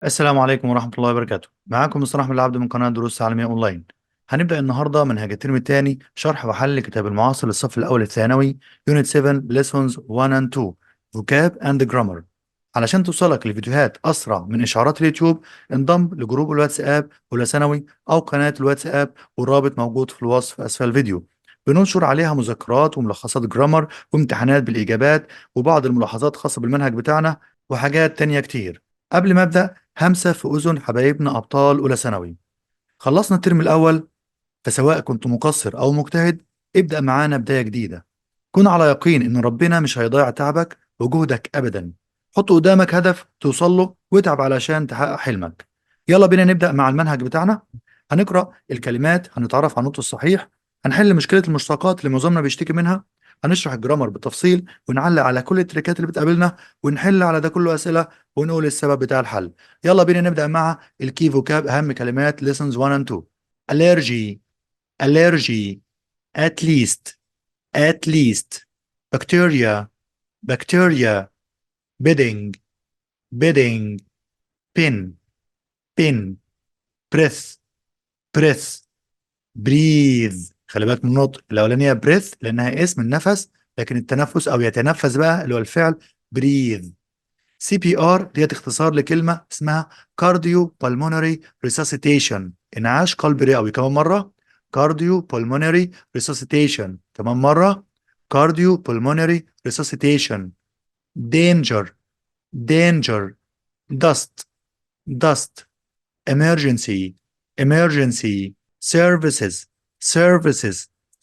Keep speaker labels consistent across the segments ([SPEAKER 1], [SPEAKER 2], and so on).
[SPEAKER 1] السلام عليكم ورحمة الله وبركاته. معاكم مصطفى أحمد العبد من قناة دروس تعليمية أونلاين. هنبدأ النهاردة منهج الترم الثاني شرح وحل لكتاب المعاصر للصف الأول الثانوي يونت 7 lessons 1 and 2 vocab and grammar. علشان توصلك الفيديوهات أسرع من إشعارات اليوتيوب انضم لجروب الواتساب أولى ثانوي أو قناة الواتساب، والرابط موجود في الوصف أسفل الفيديو. بننشر عليها مذكرات وملخصات جرامر وامتحانات بالإجابات وبعض الملاحظات خاصة بالمنهج بتاعنا وحاجات تانية كتير. قبل ما أبدأ همسة في أذن حبايبنا أبطال أولى ثانوي. خلصنا الترم الأول، فسواء كنت مقصر أو مجتهد ابدأ معانا بداية جديدة. كن على يقين إن ربنا مش هيضيع تعبك وجهدك أبدا. حط قدامك هدف توصل له واتعب علشان تحقق حلمك. يلا بينا نبدأ مع المنهج بتاعنا. هنقرأ الكلمات، هنتعرف على النطق الصحيح، هنحل مشكلة المشتقات اللي معظمنا بيشتكي منها، هنشرح الجرامر بالتفصيل ونعلق على كل التريكات اللي بتقابلنا، ونحل على ده كله أسئلة ونقول السبب بتاع الحل. يلا بينا نبدأ مع الكي فوكاب، أهم كلمات lessons 1 and 2. allergy allergy at least at least bacteria bacteria bedding bedding pin pin breath breath breathe. خلي بالك من النطق الأولانية breath لأنها اسم النفس، لكن التنفس أو يتنفس بقى اللي هو الفعل breathe. CPR ديت اختصار لكلمة اسمها كارديو بالمونري ريساسيتيشن، انعاش قلب رئوي. كمان مرة كارديو بالمونري ريساسيتيشن، كمان مرة كارديو بالمونري ريساسيتيشن. danger danger dust dust emergency emergency services services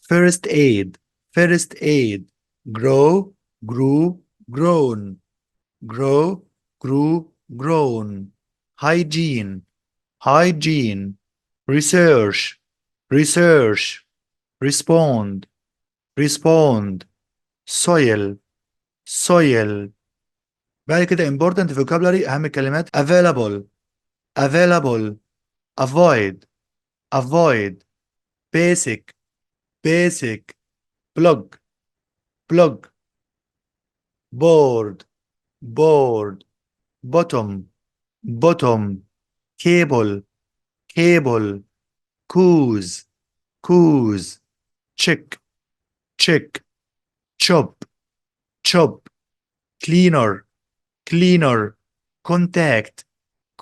[SPEAKER 1] first aid first aid grow grew grown grow, grew, grown. hygiene, hygiene. research, research. respond, respond. soil, soil. بعد كده important vocabulary، أهم الكلمات available available avoid avoid basic basic plug plug board board bottom bottom cable cable cruise cruise check check chop chop cleaner cleaner contact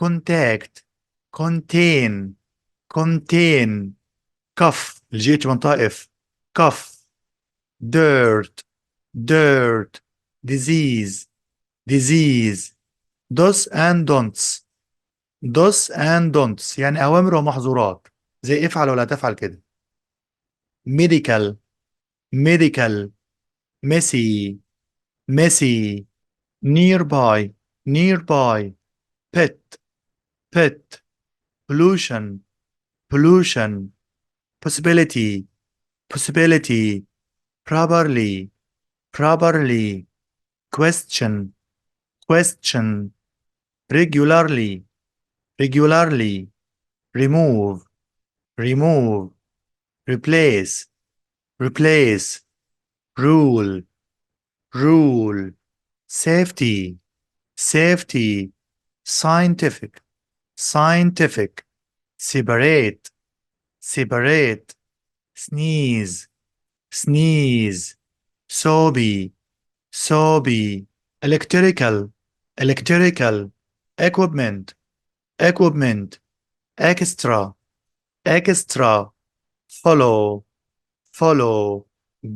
[SPEAKER 1] contact contain contain cuff الجيت منطقة اف cuff dirt dirt disease disease do's and don'ts do's and don'ts يعني أوامر ومحظورات، زي افعل ولا تفعل كده. medical medical messy messy nearby nearby pet pet pollution pollution possibility possibility properly properly question question regularly regularly remove remove replace replace rule rule safety safety scientific scientific separate separate sneeze sneeze soapy soapy electrical electrical equipment equipment extra extra follow follow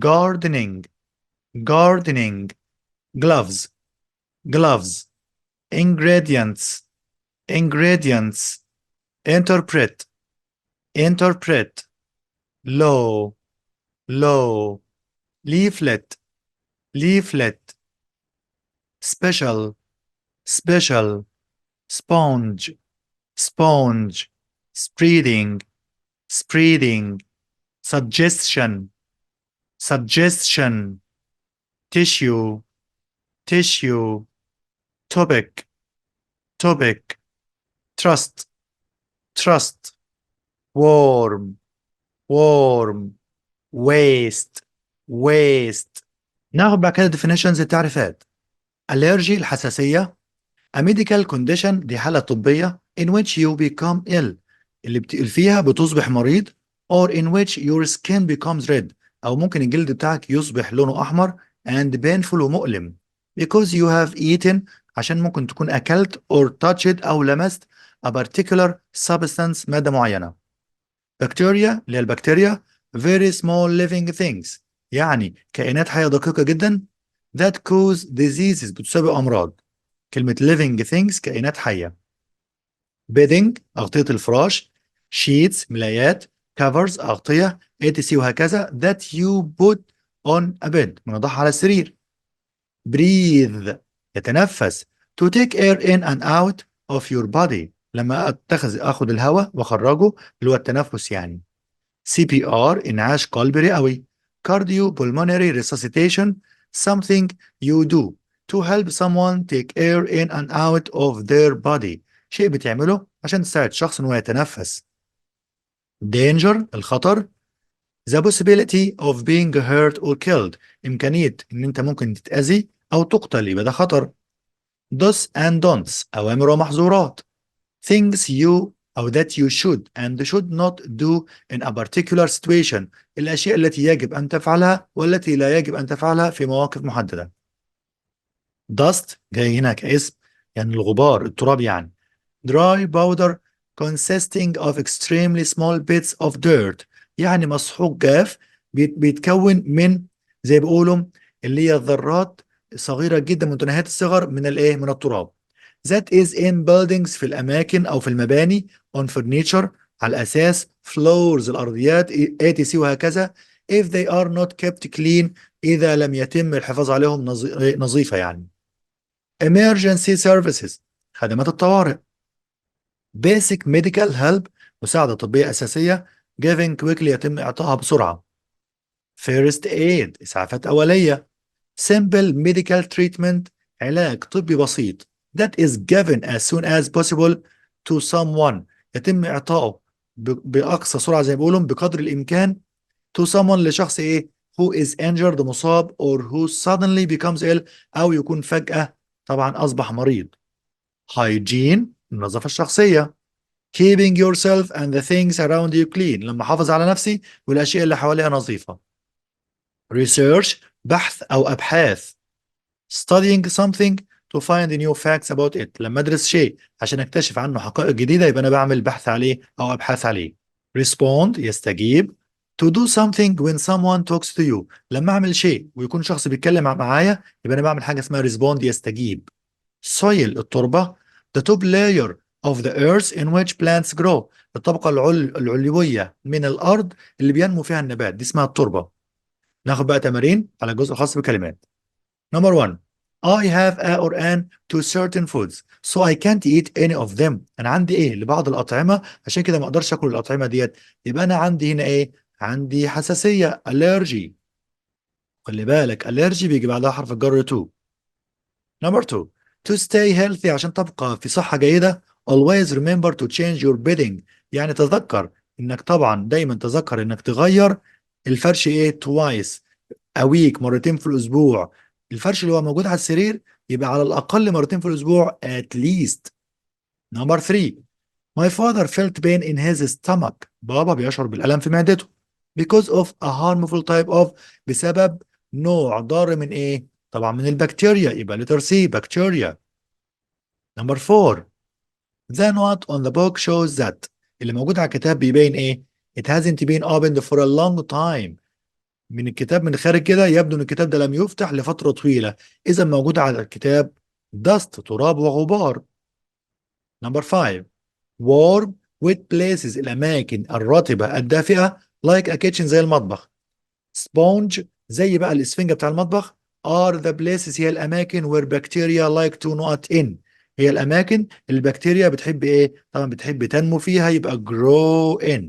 [SPEAKER 1] gardening gardening gloves gloves ingredients ingredients interpret interpret low low leaflet leaflet special special sponge sponge spreading spreading suggestion suggestion tissue tissue topic topic trust trust warm warm waste waste. ناخد بعد كده definitions، التعريفات. allergy الحساسية، A medical condition دي حالة طبية in which you become ill اللي فيها بتصبح مريض or in which your skin becomes red أو ممكن الجلد بتاعك يصبح لونه أحمر and painful ومؤلم because you have eaten عشان ممكن تكون أكلت or touched أو لمست a particular substance مادة معينة. bacteria اللي هي البكتيريا very small living things يعني كائنات حية دقيقة جدا that cause diseases بتسبب أمراض. كلمة living things كائنات حية. bedding أغطية الفراش sheets ملايات covers أغطية etc وهكذا that you put on a bed بنضعها على السرير. breathe يتنفس to take air in and out of your body لما أخذ الهواء وأخرجه اللي هو التنفس يعني. CPR إنعاش قلبي رئوي. cardiopulmonary resuscitation something you do to help someone take air in and out of their body شيء بتعمله عشان تساعد شخص إنه يتنفس. danger الخطر the possibility of being hurt or killed إمكانية إن أنت ممكن تتأذي أو تقتل يبقى ده خطر. do's and don'ts أوامر ومحظورات things you أو that you should and should not do in a particular situation الأشياء التي يجب أن تفعلها والتي لا يجب أن تفعلها في مواقف محددة. dust جاي هنا كاسم يعني الغبار التراب يعني. dry powder consisting of extremely small bits of dirt يعني مسحوق جاف بيتكون من زي بيقولوا اللي هي الذرات صغيرة جدا متناهية الصغر من الايه من التراب. that is in buildings في الأماكن أو في المباني on furniture على الأساس floors الأرضيات etc وهكذا if they are not kept clean إذا لم يتم الحفاظ عليهم نظيفة يعني. emergency services خدمات الطوارئ. basic medical help مساعدة طبية أساسية given quickly يتم إعطائها بسرعة. first aid إسعافات أولية. simple medical treatment علاج طبي بسيط that is given as soon as possible to someone يتم إعطائه بأقصى سرعة زي ما بيقولوا بقدر الإمكان to someone لشخص إيه who is injured مصاب or who suddenly becomes ill أو يكون فجأة طبعا أصبح مريض. hygiene النظافة الشخصية keeping yourself and the things around you clean لما أحافظ على نفسي والأشياء اللي حواليها نظيفة. research بحث أو أبحاث studying something to find new facts about it لما أدرس شيء عشان أكتشف عنه حقائق جديدة يبقى أنا بعمل بحث عليه أو أبحاث عليه. respond يستجيب to do something when someone talks to you لما أعمل شيء ويكون شخص بيتكلم معايا يبقى أنا بعمل حاجة اسمها respond يستجيب. soil التربة the top layer of the earth in which plants grow الطبقة العلوية من الأرض اللي بينمو فيها النبات دي اسمها التربة. ناخد بقى تمارين على الجزء الخاص بالكلمات. Number 1 I have a or an to certain foods so I can't eat any of them أنا عندي إيه لبعض الأطعمة عشان كده ما أقدرش أكل الأطعمة ديت يبقى أنا عندي هنا إيه عندي حساسية allergy خلي بالك allergy بيجي بعدها حرف الجر to. Number 2 to stay healthy عشان تبقى في صحة جيدة always remember to change your bedding يعني تذكر إنك طبعا دايما تذكر إنك تغير الفرش إيه twice a week مرتين في الأسبوع الفرش اللي هو موجود على السرير يبقى على الأقل مرتين في الأسبوع at least. Number 3 my father felt pain in his stomach بابا بيشعر بالألم في معدته because of a harmful type of بسبب نوع ضار من إيه؟ طبعا من البكتيريا يبقى letter C bacteria. Number 4 the note on the book shows that اللي موجود على الكتاب بيبين إيه؟ it hasn't been opened for a long time من الكتاب من خارج كده يبدو ان الكتاب ده لم يفتح لفترة طويلة اذا موجود على الكتاب dust تراب وغبار. Number 5 warm wet places الاماكن الرطبة الدافئة like a kitchen زي المطبخ. sponge زي بقى الاسفنجة بتاع المطبخ are the places هي الاماكن where bacteria like to not in هي الاماكن اللي البكتيريا بتحب ايه طبعا بتحب تنمو فيها يبقى grow in.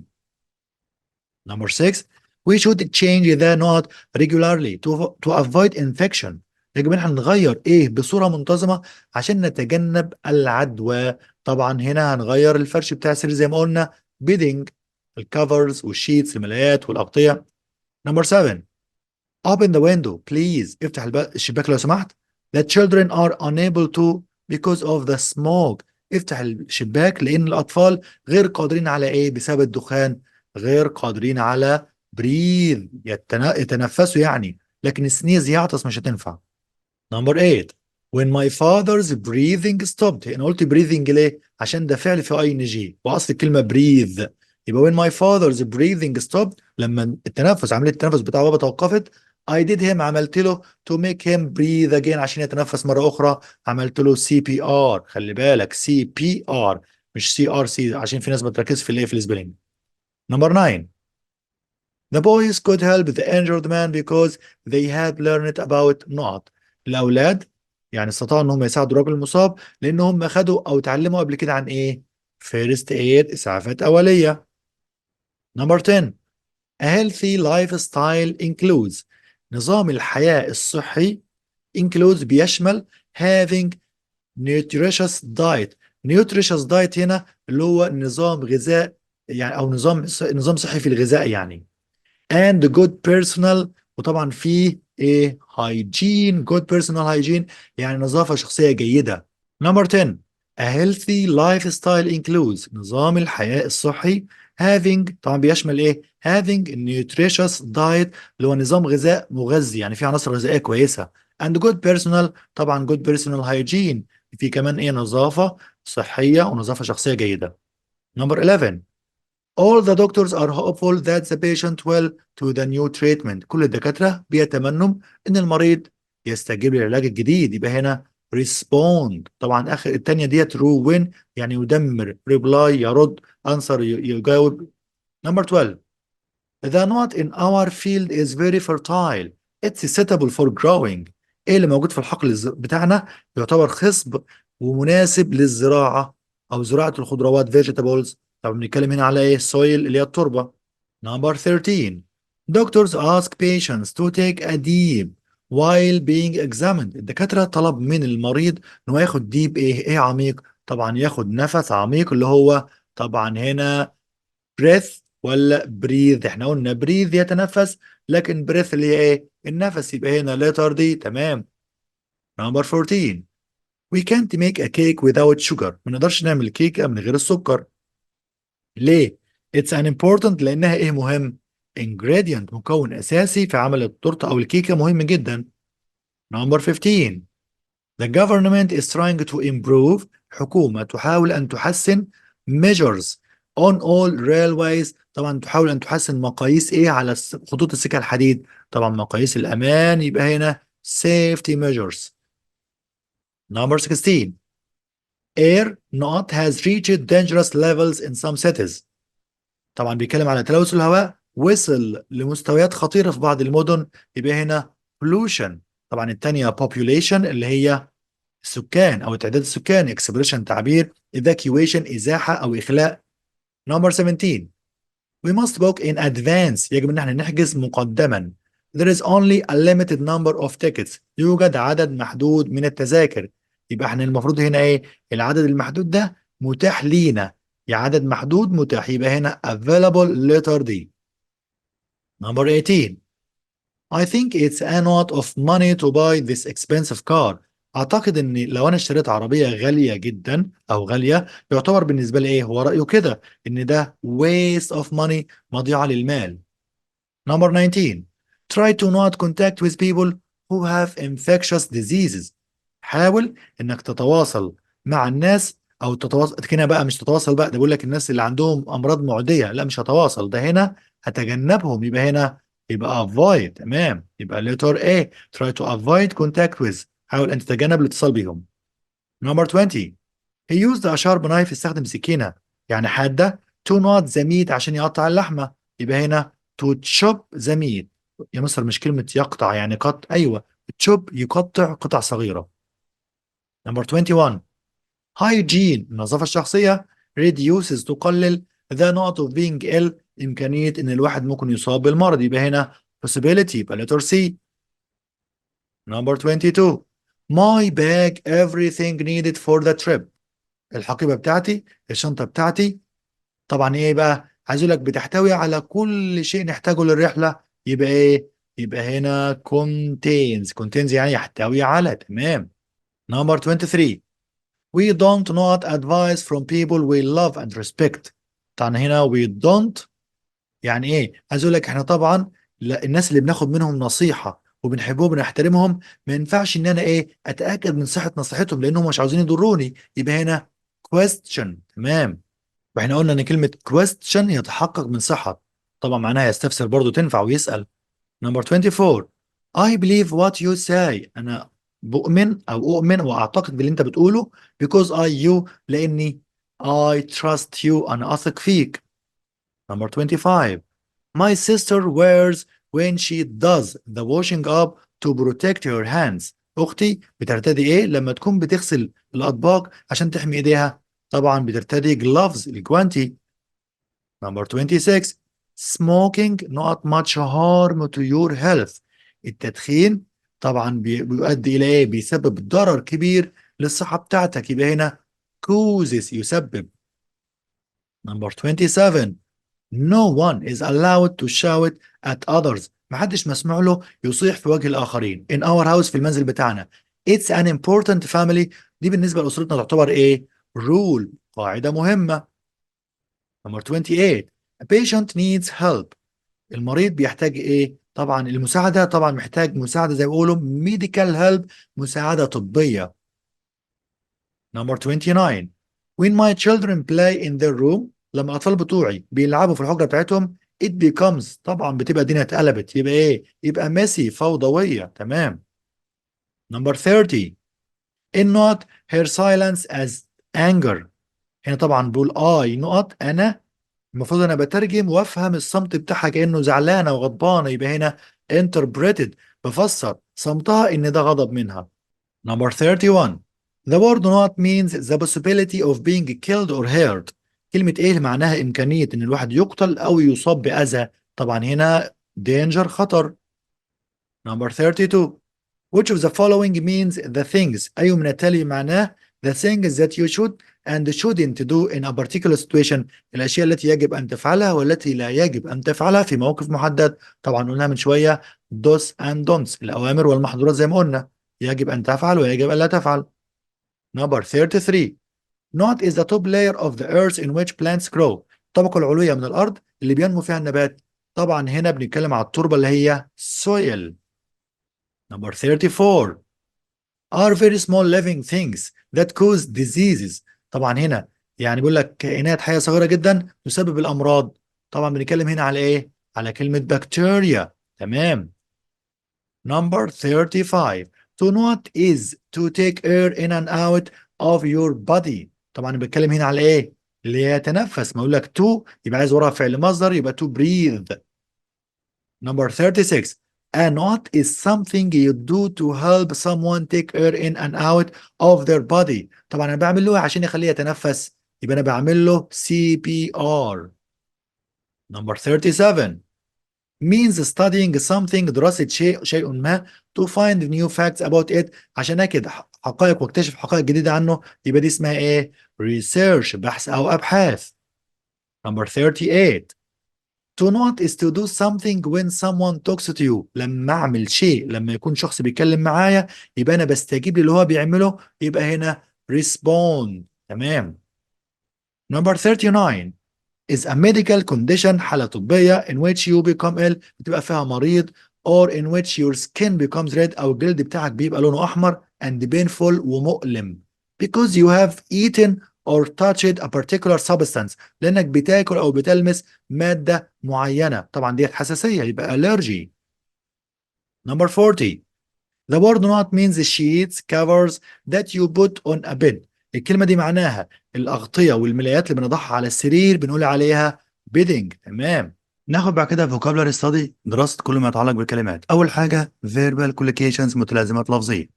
[SPEAKER 1] Number 6 we should change the knot regularly to avoid infection يجب ان احنا نغير ايه بصورة منتظمة عشان نتجنب العدوى. طبعا هنا هنغير الفرش بتاع السرير زي ما قلنا bedding الكفرز والشيتس الملايات والأغطية. Number 7 open the window please افتح الشباك لو سمحت. the children are unable to because of the smoke. افتح الشباك لأن الأطفال غير قادرين على إيه بسبب الدخان؟ غير قادرين على breathe، يتنفسوا يعني، لكن sneeze يعطس مش هتنفع. Number 8. When my father's breathing stopped. أنا قلت breathing ليه؟ عشان ده فعل في ING وأصل الكلمة breathe. يبقى when my father's breathing stopped، لما عملية التنفس بتاعه بابا توقفت، I did him، عملت له to make him breathe again، عشان يتنفس مرة أخرى، عملت له CPR. خلي بالك CPR مش CRC، عشان في ناس بتركز في الايه في السبيلنج. Number 9. The boys could help the injured man because they had learned about not. الأولاد يعني استطاعوا إن هم يساعدوا الرجل المصاب لأن هم أخدوا أو اتعلموا قبل كده عن إيه؟ First aid، إسعافات أولية. Number 10. A healthy lifestyle includes. نظام الحياة الصحي includes بيشمل having nutritious diet. nutritious diet هنا اللي هو نظام غذاء يعني، أو نظام صحي في الغذاء يعني. and good personal، وطبعا في ايه hygiene. good personal hygiene يعني نظافة شخصية جيدة. Number 10. A healthy lifestyle includes. نظام الحياة الصحي having طبعا بيشمل ايه؟ having nutritious diet اللي هو نظام غذاء مغذي يعني فيه عناصر غذائية كويسة. and good personal طبعا good personal hygiene في كمان ايه نظافة صحية ونظافة شخصية جيدة. Number 11. All the doctors are hopeful that the patient will to the new treatment. كل الدكاترة بيتمنوا إن المريض يستجيب للعلاج الجديد. يبقى هنا respond. طبعا آخر التانية ديت win يعني يدمر، reply يرد، answer يجاوب. Number 12. The knot in our field is very fertile. It's suitable for growing. ايه اللي موجود في الحقل بتاعنا يعتبر خصب ومناسب للزراعة او زراعة الخضروات vegetables. طبعا بنتكلم هنا على ايه soil اللي هي التربة. Number 13. Doctors ask patients to take a deep while being examined. الدكاترة طلب من المريض انه ياخد deep ايه عميق. طبعا ياخد نفس عميق اللي هو طبعا هنا breath ولا breathe. احنا قلنا breathe يتنفس، لكن breath اللي هي ايه النفس، يبقى هنا letter دي. تمام. Number 14. We can't make a cake without sugar. ما نقدرش نعمل كيكة من غير السكر. ليه؟ It's an important لأنها ايه مهم؟ ingredient، مكون أساسي في عمل التورتة أو الكيكة، مهم جدا. Number 15. The government is trying to improve. حكومة تحاول أن تحسن measures on all railways. طبعا تحاول أن تحسن مقاييس إيه على خطوط السكة الحديد. طبعا مقاييس الأمان، يبقى هنا safety measures. Number 16. Air not has reached dangerous levels in some cities. طبعا بيتكلم على تلوث الهواء وصل لمستويات خطيرة في بعض المدن، يبقى هنا pollution. طبعا الثانية population اللي هي السكان أو تعداد السكان، expression تعبير، evacuation إزاحة أو إخلاء. Number 17. We must book in advance. يجب أن احنا نحجز مقدما. There is only a limited number of tickets. يوجد عدد محدود من التذاكر. يبقى احنا المفروض هنا ايه العدد المحدود ده متاح لينا، يا عدد محدود متاح، يبقى هنا available letter D. Number 18. I think it's a lot of money to buy this expensive car. أعتقد إن لو أنا اشتريت عربية غالية جدا أو غالية، يعتبر بالنسبة لي إيه هو رأيه كده إن ده waste of money، مضيعة للمال. Number 19. Try to not contact with people who have infectious diseases. حاول إنك تتواصل مع الناس أو تتواصل هنا بقى، مش تتواصل بقى، ده بيقول لك الناس اللي عندهم أمراض معدية، لا مش هتواصل، ده هنا هتجنبهم. يبقى هنا يبقى avoid. تمام. يبقى letter A. Try to avoid contact with. حاول أن تتجنب الاتصال بهم. Number 20. He used a sharp knife. استخدم سكينة يعني حادة to not the meat عشان يقطع اللحمة. يبقى هنا to chop the meat. يا مصر مش كلمة يقطع يعني قطع، أيوة chop يقطع قطع صغيرة. Number 21. Hygiene النظافة الشخصية reduces تقلل the not of being ill إمكانية إن الواحد ممكن يصاب بالمرض. يبقى هنا possibility، يبقى letter C. Number 22. My bag everything needed for the trip. الحقيبة بتاعتي، الشنطة بتاعتي طبعا ايه بقى عايز اقول لك بتحتوي على كل شيء نحتاجه للرحلة. يبقى ايه يبقى هنا contains يعني يحتوي على. تمام. Number 23. We don't not advice from people we love and respect. طبعا هنا we don't يعني ايه؟ عايز اقول لك احنا طبعا الناس اللي بناخد منهم نصيحة وبنحبهم وبنحترمهم ما ينفعش ان انا ايه اتاكد من صحة نصيحتهم لانهم مش عاوزين يضروني. يبقى هنا question. تمام. واحنا قلنا ان كلمة question يتحقق من صحة، طبعا معناها يستفسر برضو تنفع ويسأل. Number 24. I believe what you say. أنا بؤمن أو أؤمن وأعتقد باللي أنت بتقوله because لأني I trust you. أنا أثق فيك. Number 25. My sister wears when she does the washing up to protect her hands. أختي بترتدي إيه لما تكون بتغسل الأطباق عشان تحمي إيديها؟ طبعا بترتدي gloves الجوانتي. Number 26. Smoking not much harm to your health. التدخين طبعا بيؤدي إلى إيه؟ بيسبب ضرر كبير للصحة بتاعتك. يبقى هنا causes يسبب. Number 27. No one is allowed to shout at others. محدش مسموح له يصيح في وجه الآخرين. In our house في المنزل بتاعنا. It's an important family. دي بالنسبة لأسرتنا تعتبر إيه؟ rule. قاعدة مهمة. Number 28. A patient needs help. المريض بيحتاج ايه؟ طبعا المساعدة، طبعا محتاج مساعدة زي ما بيقولوا medical help، مساعدة طبية. Number 29. When my children play in their room. لما الأطفال بتوعي بيلعبوا في الحجرة بتاعتهم it becomes. طبعا بتبقى الدنيا اتقلبت. يبقى ايه؟ يبقى messy فوضوية. تمام. Number 30. In not her silence as anger. هنا طبعا بقول نقط أنا المفروض انا بترجم وافهم الصمت بتاعها كانه زعلانه وغضبانه. يبقى هنا interpreted بفسر صمتها ان ده غضب منها. Number 31. The word not means the possibility of being killed or hurt. كلمة ايه اللي معناها امكانية ان الواحد يقتل او يصاب باذى. طبعا هنا danger خطر. Number 32. Which of the following means the things. أي من التالي معناه the things that you should and shouldn't do in a particular situation. الأشياء التي يجب أن تفعلها والتي لا يجب أن تفعلها في موقف محدد. طبعا قلنا من شوية do's and don'ts الأوامر والمحظورات زي ما قلنا، يجب أن تفعل ويجب أن لا تفعل. Number 33. Not is the top layer of the earth in which plants grow. الطبقة العلوية من الأرض اللي بينمو فيها النبات. طبعا هنا بنتكلم على التربة اللي هي soil. Number 34. Are very small living things that cause diseases. طبعا هنا يعني بيقول لك كائنات حية صغيرة جدا تسبب الأمراض. طبعا بنتكلم هنا على إيه؟ على كلمة بكتيريا. تمام. Number 35. To not is to take air in and out of your body. طبعا بنتكلم هنا على إيه؟ اللي هي يتنفس. ما يقول لك to يبقى عايز وراها فعل مصدر يبقى to breathe. Number 36. A knot is something you do to help someone take air in and out of their body. طبعا انا بعمل له عشان يخليه يتنفس يبقى انا بعمل له CPR. Number 37. means studying something دراسة شيء ما to find new facts about it عشان اكد حقائق واكتشف حقائق جديدة عنه. يبقى دي اسمها ايه؟ research بحث او ابحاث. Number 38. To not is to do something when someone talks to you. لما اعمل شيء لما يكون شخص بيتكلم معايا يبقى انا بستجيب للي هو بيعمله يبقى هنا respond. تمام. Number 39 is a medical condition حالة طبية in which you become ill بتبقى فيها مريض or in which your skin becomes red أو الجلد بتاعك بيبقى لونه أحمر and painful ومؤلم because you have eaten or touched a particular substance لأنك بتاكل أو بتلمس مادة معينة. طبعا دي حساسية يبقى allergy. Number 40. The word not means the sheets covers that you put on a bed. الكلمة دي معناها الأغطية والملايات اللي بنضعها على السرير بنقول عليها bedding. تمام. ناخد بعد كده vocabulary study دراسة كل ما يتعلق بالكلمات. أول حاجة verbal collocations متلازمات لفظية.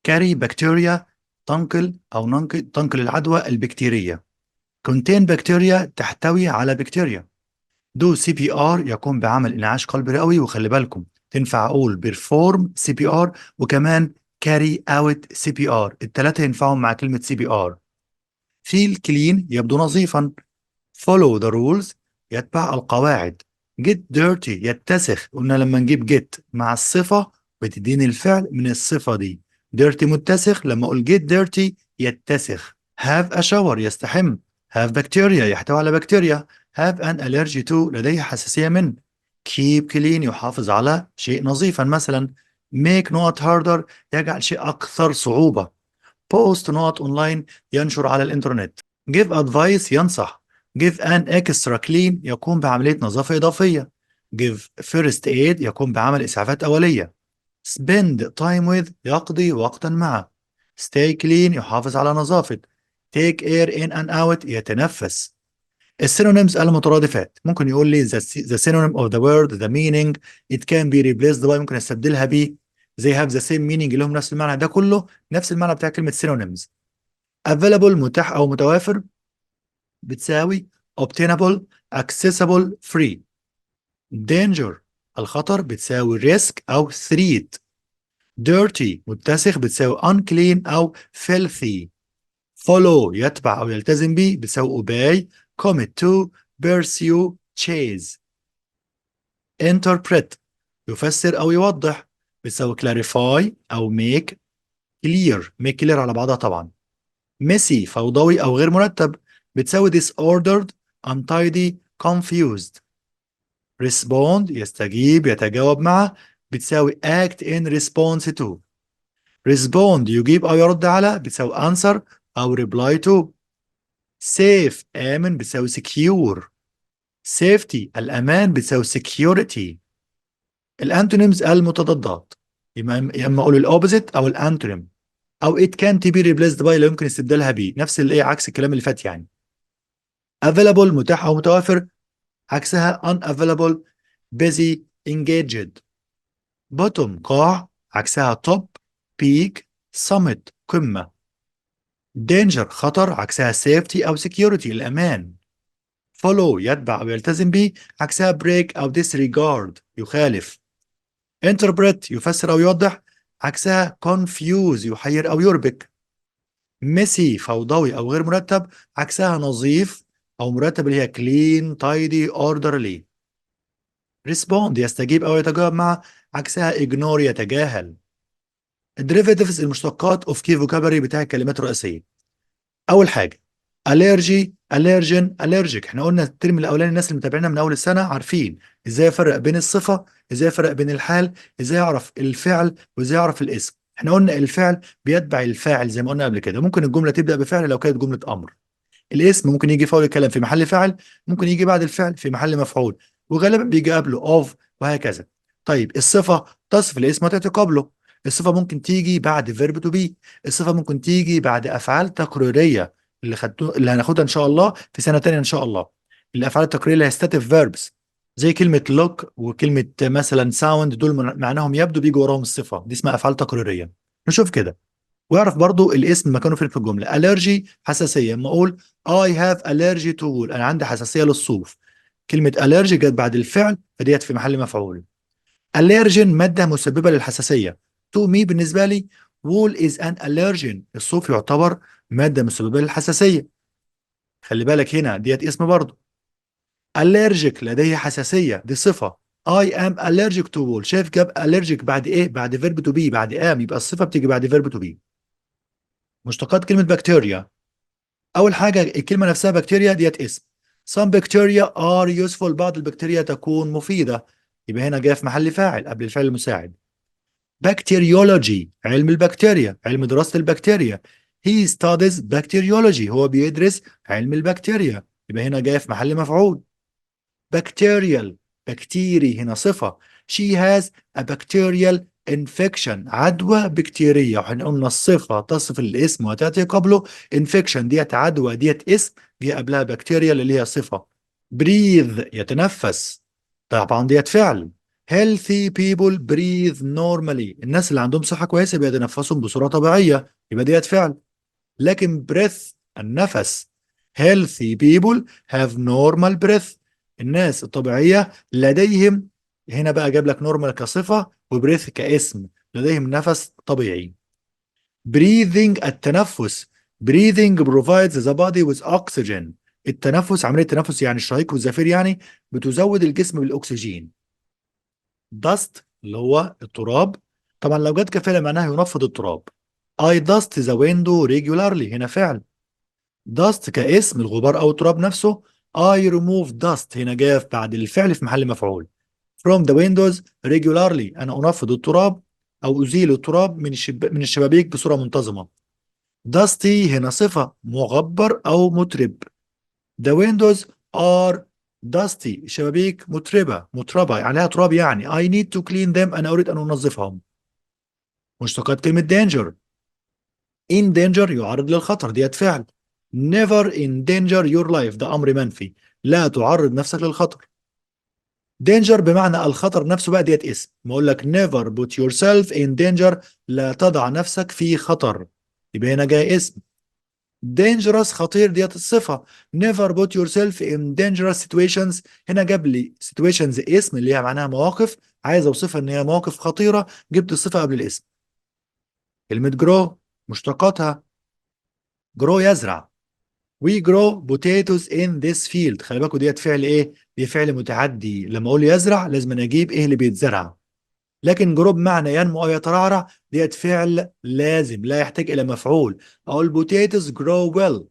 [SPEAKER 1] carry bacteria تنقل أو تنقل العدوى البكتيرية. contain bacteria تحتوي على بكتيريا. do CPR يقوم بعمل إنعاش قلبي رئوي. وخلي بالكم تنفع أقول perform CPR وكمان carry out CPR التلاتة ينفعوا مع كلمة CPR. feel clean يبدو نظيفا. follow the rules يتبع القواعد. get dirty يتسخ. قلنا لما نجيب get مع الصفة بتديني الفعل من الصفة دي. dirty متسخ لما أقول get dirty يتسخ. have a shower يستحم. have bacteria يحتوي على بكتيريا. have an allergy to لديه حساسية من. keep clean يحافظ على شيء نظيفا مثلا. make not harder يجعل شيء أكثر صعوبة. post not online ينشر على الإنترنت. give advice ينصح. give an extra clean يقوم بعملية نظافة إضافية. give first aid يقوم بعمل إسعافات أولية. spend time with يقضي وقتا معه. stay clean يحافظ على نظافة. take air in and out يتنفس. السينونيمز المترادفات ممكن يقول لي the synonym of the word the meaning it can be replaced by ممكن استبدلها ب they have the same meaning اللي هم نفس المعنى. ده كله نفس المعنى بتاع كلمة synonyms. available متاح أو متوافر بتساوي obtainable accessible free. danger الخطر بتساوي risk أو threat. dirty متسخ بتساوي unclean أو filthy. follow يتبع أو يلتزم به بتساوي obey. commit to pursue chase. interpret يفسر أو يوضح بتساوي clarify أو make clear على بعضها طبعا. messy فوضوي أو غير مرتب بتساوي disordered untidy confused. respond يستجيب يتجاوب مع بتساوي act in response to. respond يجيب أو يرد على بتساوي answer أو reply to. safe آمن بتساوي secure. safety الأمان بتساوي security. الأنتونيمز المتضادات يا إما أقول الأوبزيت أو الأنتونيم أو it can't be replaced by لا يمكن استبدالها بيه نفس اللي عكس الكلام اللي فات يعني. available متاح أو متوافر عكسها unavailable busy engaged. bottom قاع عكسها top peak summit قمة. danger خطر عكسها safety أو security الأمان. follow يتبع أو يلتزم به عكسها break أو disregard يخالف. interpret يفسر أو يوضح عكسها confuse يحير أو يربك. messy فوضوي أو غير مرتب عكسها نظيف أو مرتب اللي هي clean tidy orderly. respond يستجيب أو يتجاوب مع عكسها ignore يتجاهل. derivatives المشتقات of key vocabulary بتاع الكلمات الرئيسية. أول حاجة allergy allergen allergic. احنا قلنا الترم الأولاني الناس اللي متابعينا من أول السنة عارفين ازاي افرق بين الصفة ازاي افرق بين الحال ازاي اعرف الفعل وازاي اعرف الاسم. احنا قلنا الفعل بيتبع الفاعل زي ما قلنا قبل كده. ممكن الجملة تبدأ بفعل لو كانت جملة أمر. الاسم ممكن يجي في أول الكلام في محل فاعل ممكن يجي بعد الفعل في محل مفعول وغالبا بيجي قبله of وهكذا. طيب الصفة تصف الاسم وتأتي قبله. الصفة ممكن تيجي بعد verb to be. الصفة ممكن تيجي بعد أفعال تقريرية اللي هناخدها إن شاء الله في سنة تانية إن شاء الله. الأفعال التقريرية اللي هي stative verbs زي كلمة look وكلمة مثلا sound دول معناهم يبدو بيجي وراهم الصفة دي اسمها أفعال تقريرية. نشوف كده واعرف برضو الاسم مكانه فين في الجملة. allergy حساسية. اما اقول I have allergy to wool انا عندي حساسية للصوف. كلمة allergy جت بعد الفعل فديت في محل مفعول. allergen مادة مسببة للحساسية. to me بالنسبة لي wool is an allergen الصوف يعتبر مادة مسببة للحساسية. خلي بالك هنا ديت اسم برضو. allergic لديه حساسية دي صفة. I am allergic to wool. شايف جاب allergic بعد ايه؟ بعد verb to be بعد am يبقى الصفة بتيجي بعد verb to be. مشتقات كلمة بكتيريا. أول حاجة الكلمة نفسها بكتيريا ديت اسم. Some bacteria are useful بعض البكتيريا تكون مفيدة يبقى هنا جاء في محل فاعل قبل الفعل المساعد. Bacteriology علم البكتيريا علم دراسة البكتيريا. He studies bacteriology هو بيدرس علم البكتيريا يبقى هنا جاء في محل مفعول. Bacterial بكتيري هنا صفة. She has a bacterial infection عدوى بكتيرية. وحين قلنا الصفة تصف الاسم وتأتي قبله infection ديت عدوى ديت اسم جه قبلها بكتيريا اللي هي صفة. breathe يتنفس طبعا ديت فعل. healthy people breathe normally الناس اللي عندهم صحة كويسة بيتنفسوا بصورة طبيعية يبقى ديت فعل. لكن breath النفس healthy people have normal breath الناس الطبيعية لديهم هنا بقى جاب لك normal كصفة وبريث كاسم لديهم نفس طبيعي. breathing التنفس breathing provides the body with oxygen التنفس عملية التنفس يعني الشهيق والزفير يعني بتزود الجسم بالأكسجين. dust اللي هو التراب طبعا لو جت كفالة معناها ينفض التراب. I dust the window regularly هنا فعل. dust كاسم الغبار أو التراب نفسه. I remove dust هنا جاء بعد الفعل في محل مفعول. from the windows regularly أنا أنفض التراب أو أزيل التراب من الشبابيك بصورة منتظمة. dusty هنا صفة مغبر أو مترب. the windows are dusty الشبابيك متربة عليها تراب يعني. I need to clean them أنا أريد أن أنظفهم. مشتقات كلمة danger. in danger يعرض للخطر ديت فعل. never endanger your life ده أمر منفي، لا تعرض نفسك للخطر. danger بمعنى الخطر نفسه بقى ديت اسم. ما أقول لك never put yourself in danger لا تضع نفسك في خطر، يبقى هنا جاي اسم. dangerous خطير ديت الصفة. never put yourself in dangerous situations هنا جاب لي situations اسم اللي هي معناها مواقف، عايز اوصفها ان هي مواقف خطيرة، جبت الصفة قبل الاسم. كلمة grow مشتقاتها grow يزرع. we grow potatoes in this field خلي بالكوا ديت فعل ايه؟ دي فعل متعدي، لما اقول يزرع لازم أنا اجيب ايه اللي بيتزرع. لكن grow بمعنى ينمو او يترعرع ديت فعل لازم لا يحتاج الى مفعول. اقول potatoes grow well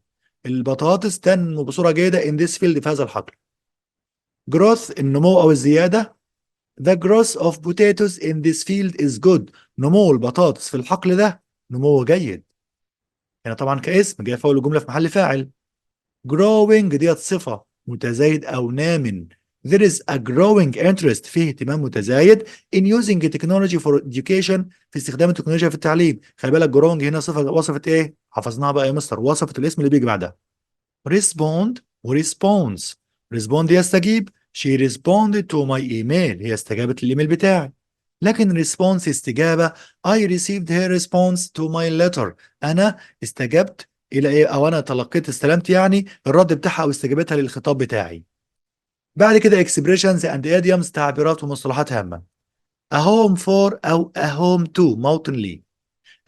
[SPEAKER 1] البطاطس تنمو بصورة جيدة in this field في هذا الحقل. growth النمو او الزيادة. the growth of potatoes in this field is good نمو البطاطس في الحقل ده نمو جيد. هنا طبعا كاسم جاي في اول الجملة في محل فاعل. growing ديت صفة متزايد أو نام. there is a growing interest فيه اهتمام متزايد in using technology for education في استخدام التكنولوجيا في التعليم. خلي بالك growing هنا صفة وصفت ايه؟ حفظناها بقى يا مستر، وصفت الاسم اللي بيجي بعدها. respond و response. respond يستجيب. she responded to my email هي استجابت للإيميل بتاعي. لكن response استجابة. I received her response to my letter أنا استجبت إلى إيه؟ أو أنا تلقيت استلمت يعني الرد بتاعها أو استجابتها للخطاب بتاعي. بعد كده expressions and idioms تعبيرات ومصطلحات هامة. a home for أو a home to موطن لي.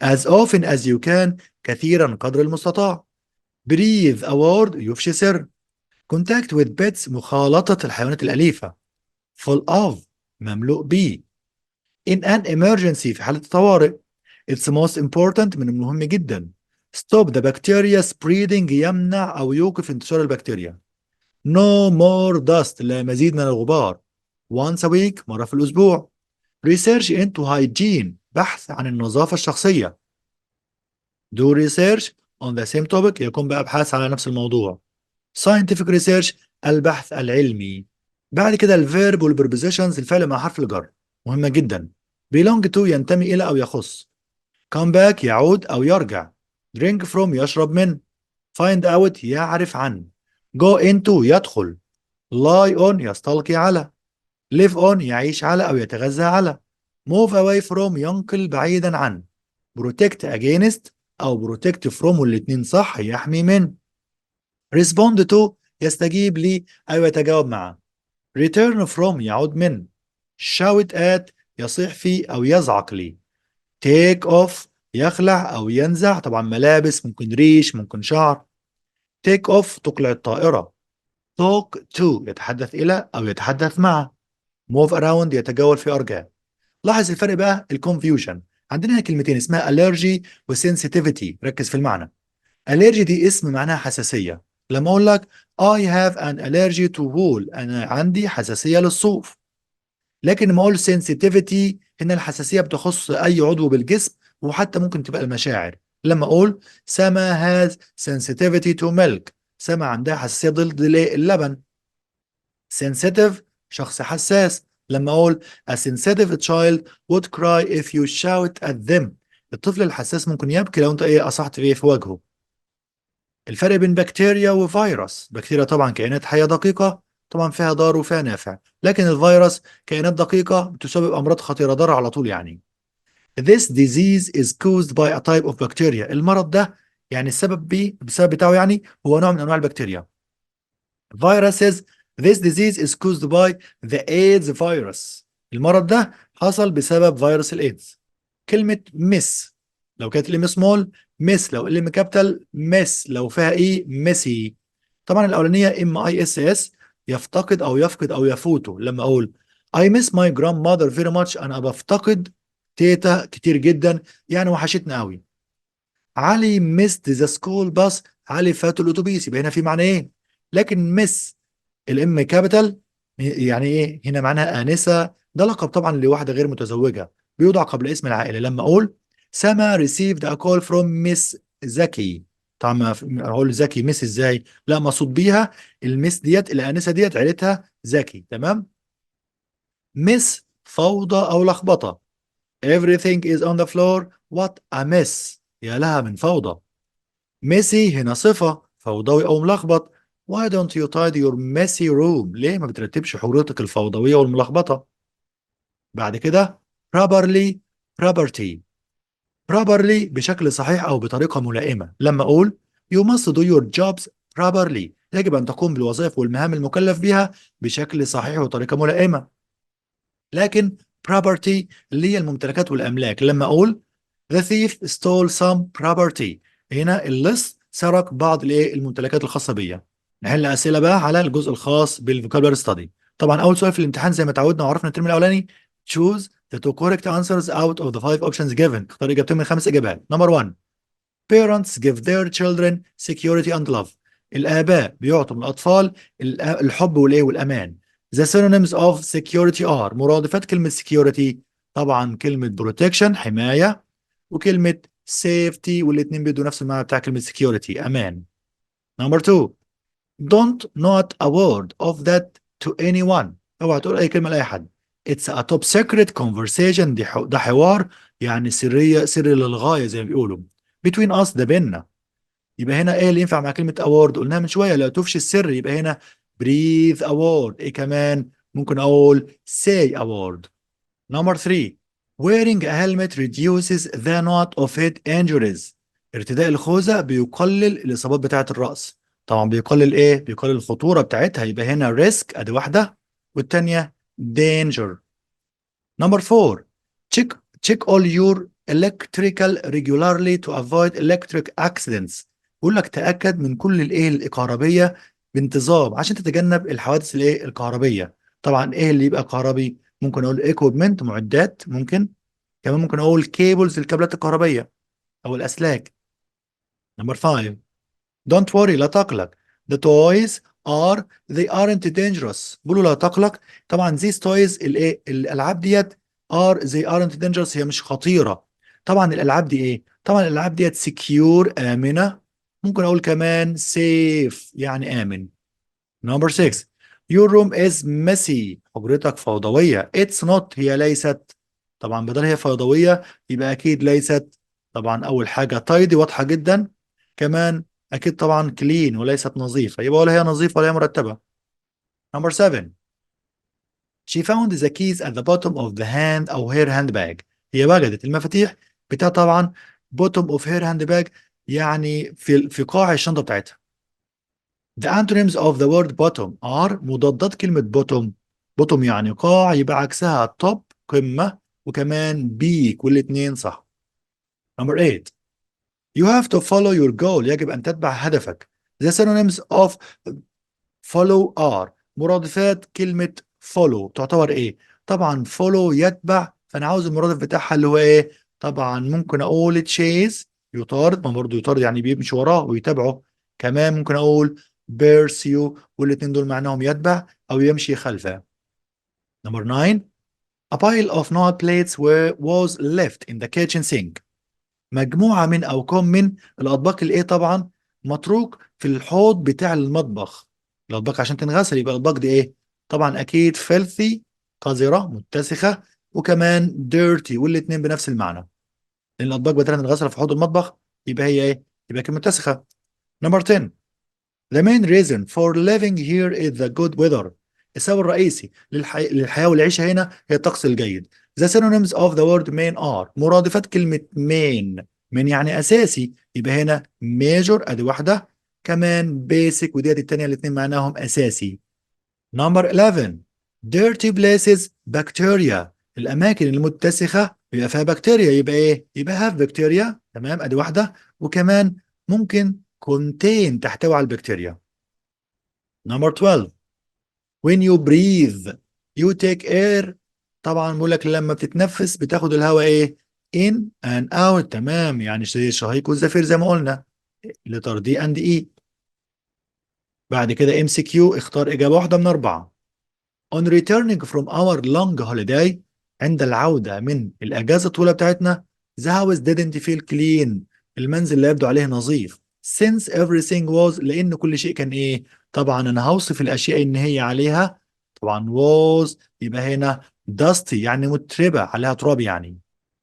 [SPEAKER 1] as often as you can كثيرا قدر المستطاع. breathe a word يفشي سر. contact with pets مخالطة الحيوانات الأليفة. full of مملوء بيه. in an emergency في حالة الطوارئ. it's most important من المهم جدا. stop the bacteria spreading يمنع أو يوقف انتشار البكتيريا. no more dust لا مزيد من الغبار. once a week مرة في الأسبوع. research into hygiene بحث عن النظافة الشخصية. do research on the same topic يقوم بأبحاث على نفس الموضوع. scientific research البحث العلمي. بعد كده الفيرب والبربوزيشنز الفعل مع حرف الجر مهمة جدا. belong to ينتمي إلى أو يخص. come back يعود أو يرجع. drink from يشرب من. find out يعرف عن. go into يدخل. lie on يستلقي على. live on يعيش على أو يتغذى على. move away from ينقل بعيدا عن. protect against أو protect from والاتنين صح يحمي من. respond to يستجيب لي أو يتجاوب مع. return from يعود من. shout at يصيح في أو يزعق لي. take off يخلع أو ينزع طبعا ملابس ممكن ريش ممكن شعر. take off تقلع الطائرة. talk to يتحدث إلى أو يتحدث مع. move around يتجول في أرجاء. لاحظ الفرق بقى الكونفيوجن. عندنا هنا كلمتين اسمها allergy وsensitivity ركز في المعنى. allergy دي اسم معناها حساسية. لما أقول لك I have an allergy to wool أنا عندي حساسية للصوف. لكن لما أقول sensitivity هنا الحساسية بتخص أي عضو بالجسم وحتى ممكن تبقى المشاعر. لما أقول سما has sensitivity to milk سما عندها حساسية ضد اللبن. sensitive شخص حساس. لما أقول a sensitive child would cry if you shout at them الطفل الحساس ممكن يبكي لو أنت إيه أصحت فيه في وجهه. الفرق بين بكتيريا وفيروس. بكتيريا طبعا كائنات حية دقيقة طبعا فيها ضار وفيها نافع، لكن الفيروس كائنات دقيقة بتسبب أمراض خطيرة ضار على طول يعني. This disease is caused by a type of bacteria المرض ده يعني السبب بتاعه يعني هو نوع من أنواع البكتيريا. viruses this disease is caused by the AIDS virus المرض ده حصل بسبب فيروس الإيدز. كلمة miss لو كانت الام سمول miss لو الام كابيتال miss لو فيها ايه ميسي. طبعا الأولانية ام اي اس اس يفتقد أو يفقد أو يفوته. لما أقول I miss my grandmother very much أنا بفتقد تيتا كتير جدا يعني وحشتنا قوي. علي missed the school bus. علي فات الاتوبيس، يبقى هنا في معنى ايه؟ لكن miss الام كابيتال يعني ايه؟ هنا معناها انسه، ده لقب طبعا لواحده غير متزوجه، بيوضع قبل اسم العائله. لما اقول سما received a call from miss زكي، طبعا اقول زكي ميس ازاي؟ لا، مقصود بيها الميس ديت الانسه ديت عيلتها زكي. تمام. مس فوضى او لخبطه. everything is on the floor. what a mess. يا لها من فوضى. messy هنا صفة، فوضوي أو ملخبط. why don't you tidy your messy room؟ ليه ما بترتبش حجرتك الفوضوية والملخبطة؟ بعد كده properly property. properly بشكل صحيح أو بطريقة ملائمة. لما أقول you must do your jobs properly، يجب أن تقوم بالوظائف والمهام المكلف بها بشكل صحيح وطريقة ملائمة. لكن property اللي هي الممتلكات والأملاك، لما أقول the thief stole some property، هنا اللص سرق بعض الممتلكات الخاصة بيا. نحل أسئلة بقى على الجزء الخاص بالفوكابولاري ستادي. طبعا أول سؤال في الامتحان زي ما تعودنا وعرفنا الترم الأولاني choose the two correct answers out of the five options given. اختار إجابتين من 5 إجابات. نمبر 1 parents give their children security and love. الآباء بيعطوا الأطفال الحب والأمان. The synonyms of security are مرادفات كلمة security طبعا كلمة protection حماية، وكلمة safety، والاتنين بيدوا نفس المعنى بتاع كلمة security أمان. Number 2 don't not a word of that to anyone. اوعى تقول أي كلمة لأي حد. It's a top secret conversation. ده حوار يعني سر للغاية زي ما بيقولوا. between us ده بيننا. يبقى هنا ايه اللي ينفع مع كلمة award؟ قلناها من شوية، لا تفشي السر. يبقى هنا breathe award. ايه كمان؟ ممكن اقول say award. Number 3 wearing a helmet reduces the not of head injuries. ارتداء الخوذة بيقلل الإصابات بتاعة الرأس. طبعا بيقلل ايه؟ بيقلل الخطورة بتاعتها. يبقى هنا risk ادي واحدة، والتانية danger. Number 4 check check all your electrical regularly to avoid electric accidents. بيقول لك تأكد من كل الكهربية بانتظام عشان تتجنب الحوادث الكهربية. طبعا ايه اللي يبقى كهربي؟ ممكن اقول equipment معدات، ممكن كمان ممكن اقول cables الكابلات الكهربية او الاسلاك. Number 5 don't worry لا تقلق. The toys are they aren't dangerous. بيقولوا لا تقلق. طبعا these toys الالعاب ديت are they aren't dangerous هي مش خطيرة. طبعا الالعاب دي ايه؟ طبعا الالعاب ديت secure آمنة. ممكن اقول كمان safe يعني آمن. Number 6 your room is messy. حجرتك فوضوية. it's not هي ليست. طبعا بدل هي فوضوية يبقى اكيد ليست. طبعا اول حاجة tidy واضحة جدا. كمان اكيد طبعا clean وليست نظيفة، يبقى ولا هي نظيفة ولا هي مرتبة. Number 7 she found the keys at the bottom of the hand أو her handbag. هي وجدت المفاتيح بتاع طبعا bottom of her handbag يعني في قاع الشنطة بتاعتها. The antonyms of the word bottom are مضادات كلمة bottom. bottom يعني قاع، يبقى عكسها top قمة، وكمان peak، والاتنين صح. Number 8 you have to follow your goal. يجب أن تتبع هدفك. The synonyms of follow are مرادفات كلمة follow تعتبر ايه؟ طبعا follow يتبع، فانا عاوز المرادف بتاعها اللي هو ايه؟ طبعا ممكن اقول chase يطارد، ما برضه يطارد يعني بيمشي وراه ويتابعه. كمان ممكن اقول pursue، والاتنين دول معناهم يتبع او يمشي خلفه. Number 9 a pile of not plates was left in the kitchen sink. مجموعة من أو كم من الأطباق الإيه طبعا متروك في الحوض بتاع المطبخ. الأطباق عشان تنغسل يبقى الأطباق دي إيه؟ طبعا أكيد filthy قذرة متسخة، وكمان dirty، والاتنين بنفس المعنى. لأن الأطباق بدل ما تنغسل في حوض المطبخ يبقى هي إيه؟ يبقى كده متسخة. Number 10 the main reason for living here is the good weather. السبب الرئيسي للحياة والعيشة هنا هي الطقس الجيد. The synonyms of the word main are مرادفات كلمة main. main يعني أساسي، يبقى هنا major أدي واحدة، كمان basic وديت التانية، الاتنين معناهم أساسي. Number 11 dirty places bacteria. الأماكن المتسخة بيبقى فيها بكتيريا، يبقى إيه؟ يبقى have bacteria. تمام أدي واحدة، وكمان ممكن contain تحتوي على البكتيريا. Number 12 when you breathe you take air. طبعا بقول لك لما بتتنفس بتاخد الهواء ايه؟ in and out. تمام، يعني زي الشهيق والزفير زي ما قلنا. letter D and E. بعد كده MCQ، اختار إجابة واحدة من 4. On returning from our long holiday، عند العودة من الأجازة الطويلة بتاعتنا، the house didn't feel clean، المنزل لا يبدو عليه نظيف. Since everything was، لأن كل شيء كان إيه؟ طبعا أنا هوصف الأشياء إن هي عليها طبعا was، يبقى هنا dusty يعني متربة، عليها تراب يعني.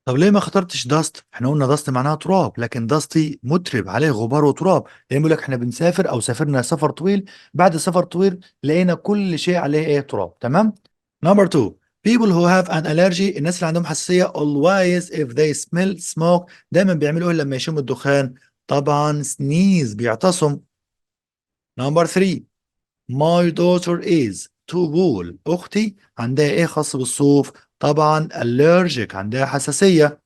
[SPEAKER 1] طب ليه ما اخترتش داست؟ احنا قلنا داست معناها تراب، لكن داستي مترب، عليه غبار وتراب. لان بيقول لك احنا بنسافر او سافرنا سفر طويل، بعد سفر طويل لقينا كل شيء عليه ايه؟ تراب. تمام. نمبر 2. people who have an allergy، الناس اللي عندهم حساسية always if they smell smoke، دايما بيعملوا ايه لما يشموا الدخان؟ طبعا sneeze، بيعتصم. نمبر 3. my daughter is تقول اختي عندها ايه خاص بالصوف؟ طبعا allergic، عندها حساسية.